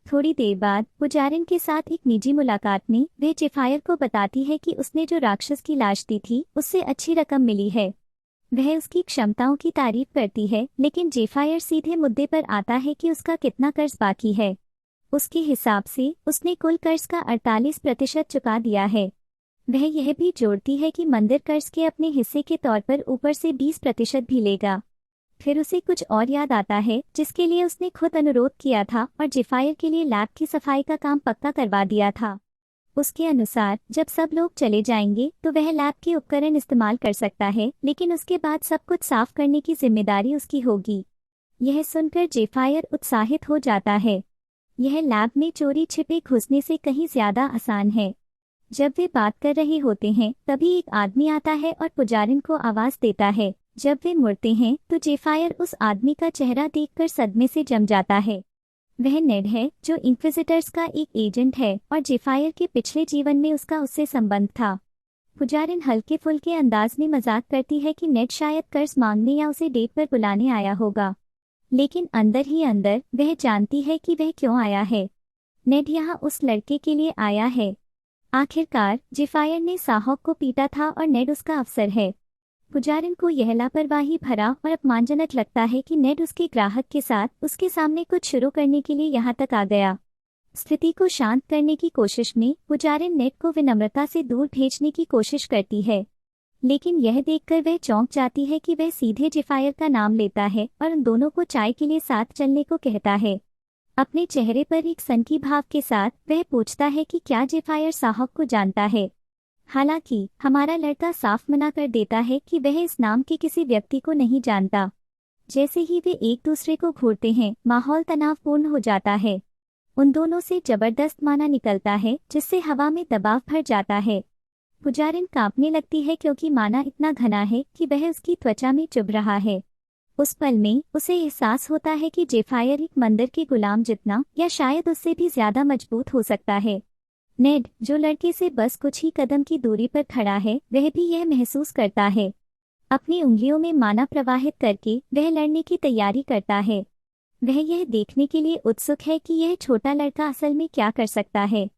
थोड़ी देर बाद पुजारिन के साथ एक निजी मुलाकात में वह जेफायर को बताती है कि उसने जो राक्षस की लाश दी थी उससे अच्छी रकम मिली है। वह उसकी क्षमताओं की तारीफ करती है, लेकिन जेफायर सीधे मुद्दे पर आता है कि उसका कितना कर्ज बाकी है। उसके हिसाब से उसने कुल कर्ज का 48% चुका दिया है। वह यह भी जोड़ती है कि मंदिर कर्ज के अपने हिस्से के तौर पर ऊपर से 20% भी लेगा। फिर उसे कुछ और याद आता है जिसके लिए उसने खुद अनुरोध किया था और जेफायर के लिए लैब की सफाई का काम पक्का करवा दिया था। उसके अनुसार जब सब लोग चले जाएंगे तो वह लैब के उपकरण इस्तेमाल कर सकता है, लेकिन उसके बाद सब कुछ साफ करने की जिम्मेदारी उसकी होगी। यह सुनकर जेफायर उत्साहित हो जाता है। यह लैब में चोरी छिपे घुसने से कहीं ज्यादा आसान है। जब वे बात कर रहे होते हैं तभी एक आदमी आता है और पुजारिन को आवाज देता है। जब वे मुड़ते हैं तो जेफायर उस आदमी का चेहरा देखकर सदमे से जम जाता है। वह नेड है, जो इंक्विजिटर्स का एक एजेंट है और जेफायर के पिछले जीवन में उसका उससे संबंध था। पुजारिन हल्के फुल्के अंदाज में मजाक करती है कि नेड शायद कर्ज मांगने या उसे डेट पर बुलाने आया होगा, लेकिन अंदर ही अंदर वह जानती है कि वह क्यों आया है। नेड यहाँ उस लड़के के लिए आया है। आखिरकार जेफायर ने साहौक को पीटा था और नेड उसका अफसर है। पुजारिन को यह लापरवाही भरा और अपमानजनक लगता है कि नेड उसके ग्राहक के साथ उसके सामने कुछ शुरू करने के लिए यहाँ तक आ गया। स्थिति को शांत करने की कोशिश में पुजारिन नेड को विनम्रता से दूर भेजने की कोशिश करती है, लेकिन यह देखकर वह चौंक जाती है कि वह सीधे जेफायर का नाम लेता है और उन दोनों को चाय के लिए साथ चलने को कहता है। अपने चेहरे पर एक सनकी भाव के साथ वह पूछता है कि क्या जेफायर साहब को जानता है। हालांकि हमारा लड़का साफ मना कर देता है कि वह इस नाम के किसी व्यक्ति को नहीं जानता। जैसे ही वे एक दूसरे को घूरते हैं, माहौल तनावपूर्ण हो जाता है। उन दोनों से जबरदस्त माना निकलता है जिससे हवा में दबाव भर जाता है। पुजारिन कांपने लगती है क्योंकि माना इतना घना है कि वह उसकी त्वचा में चुभ रहा है। उस पल में उसे एहसास होता है कि जेफायर एक मंदिर के गुलाम जितना या शायद उससे भी ज्यादा मजबूत हो सकता है। नेड, जो लड़के से बस कुछ ही कदम की दूरी पर खड़ा है, वह भी यह महसूस करता है। अपनी उंगलियों में माना प्रवाहित करके वह लड़ने की तैयारी करता है। वह यह देखने के लिए उत्सुक है कि यह छोटा लड़का असल में क्या कर सकता है।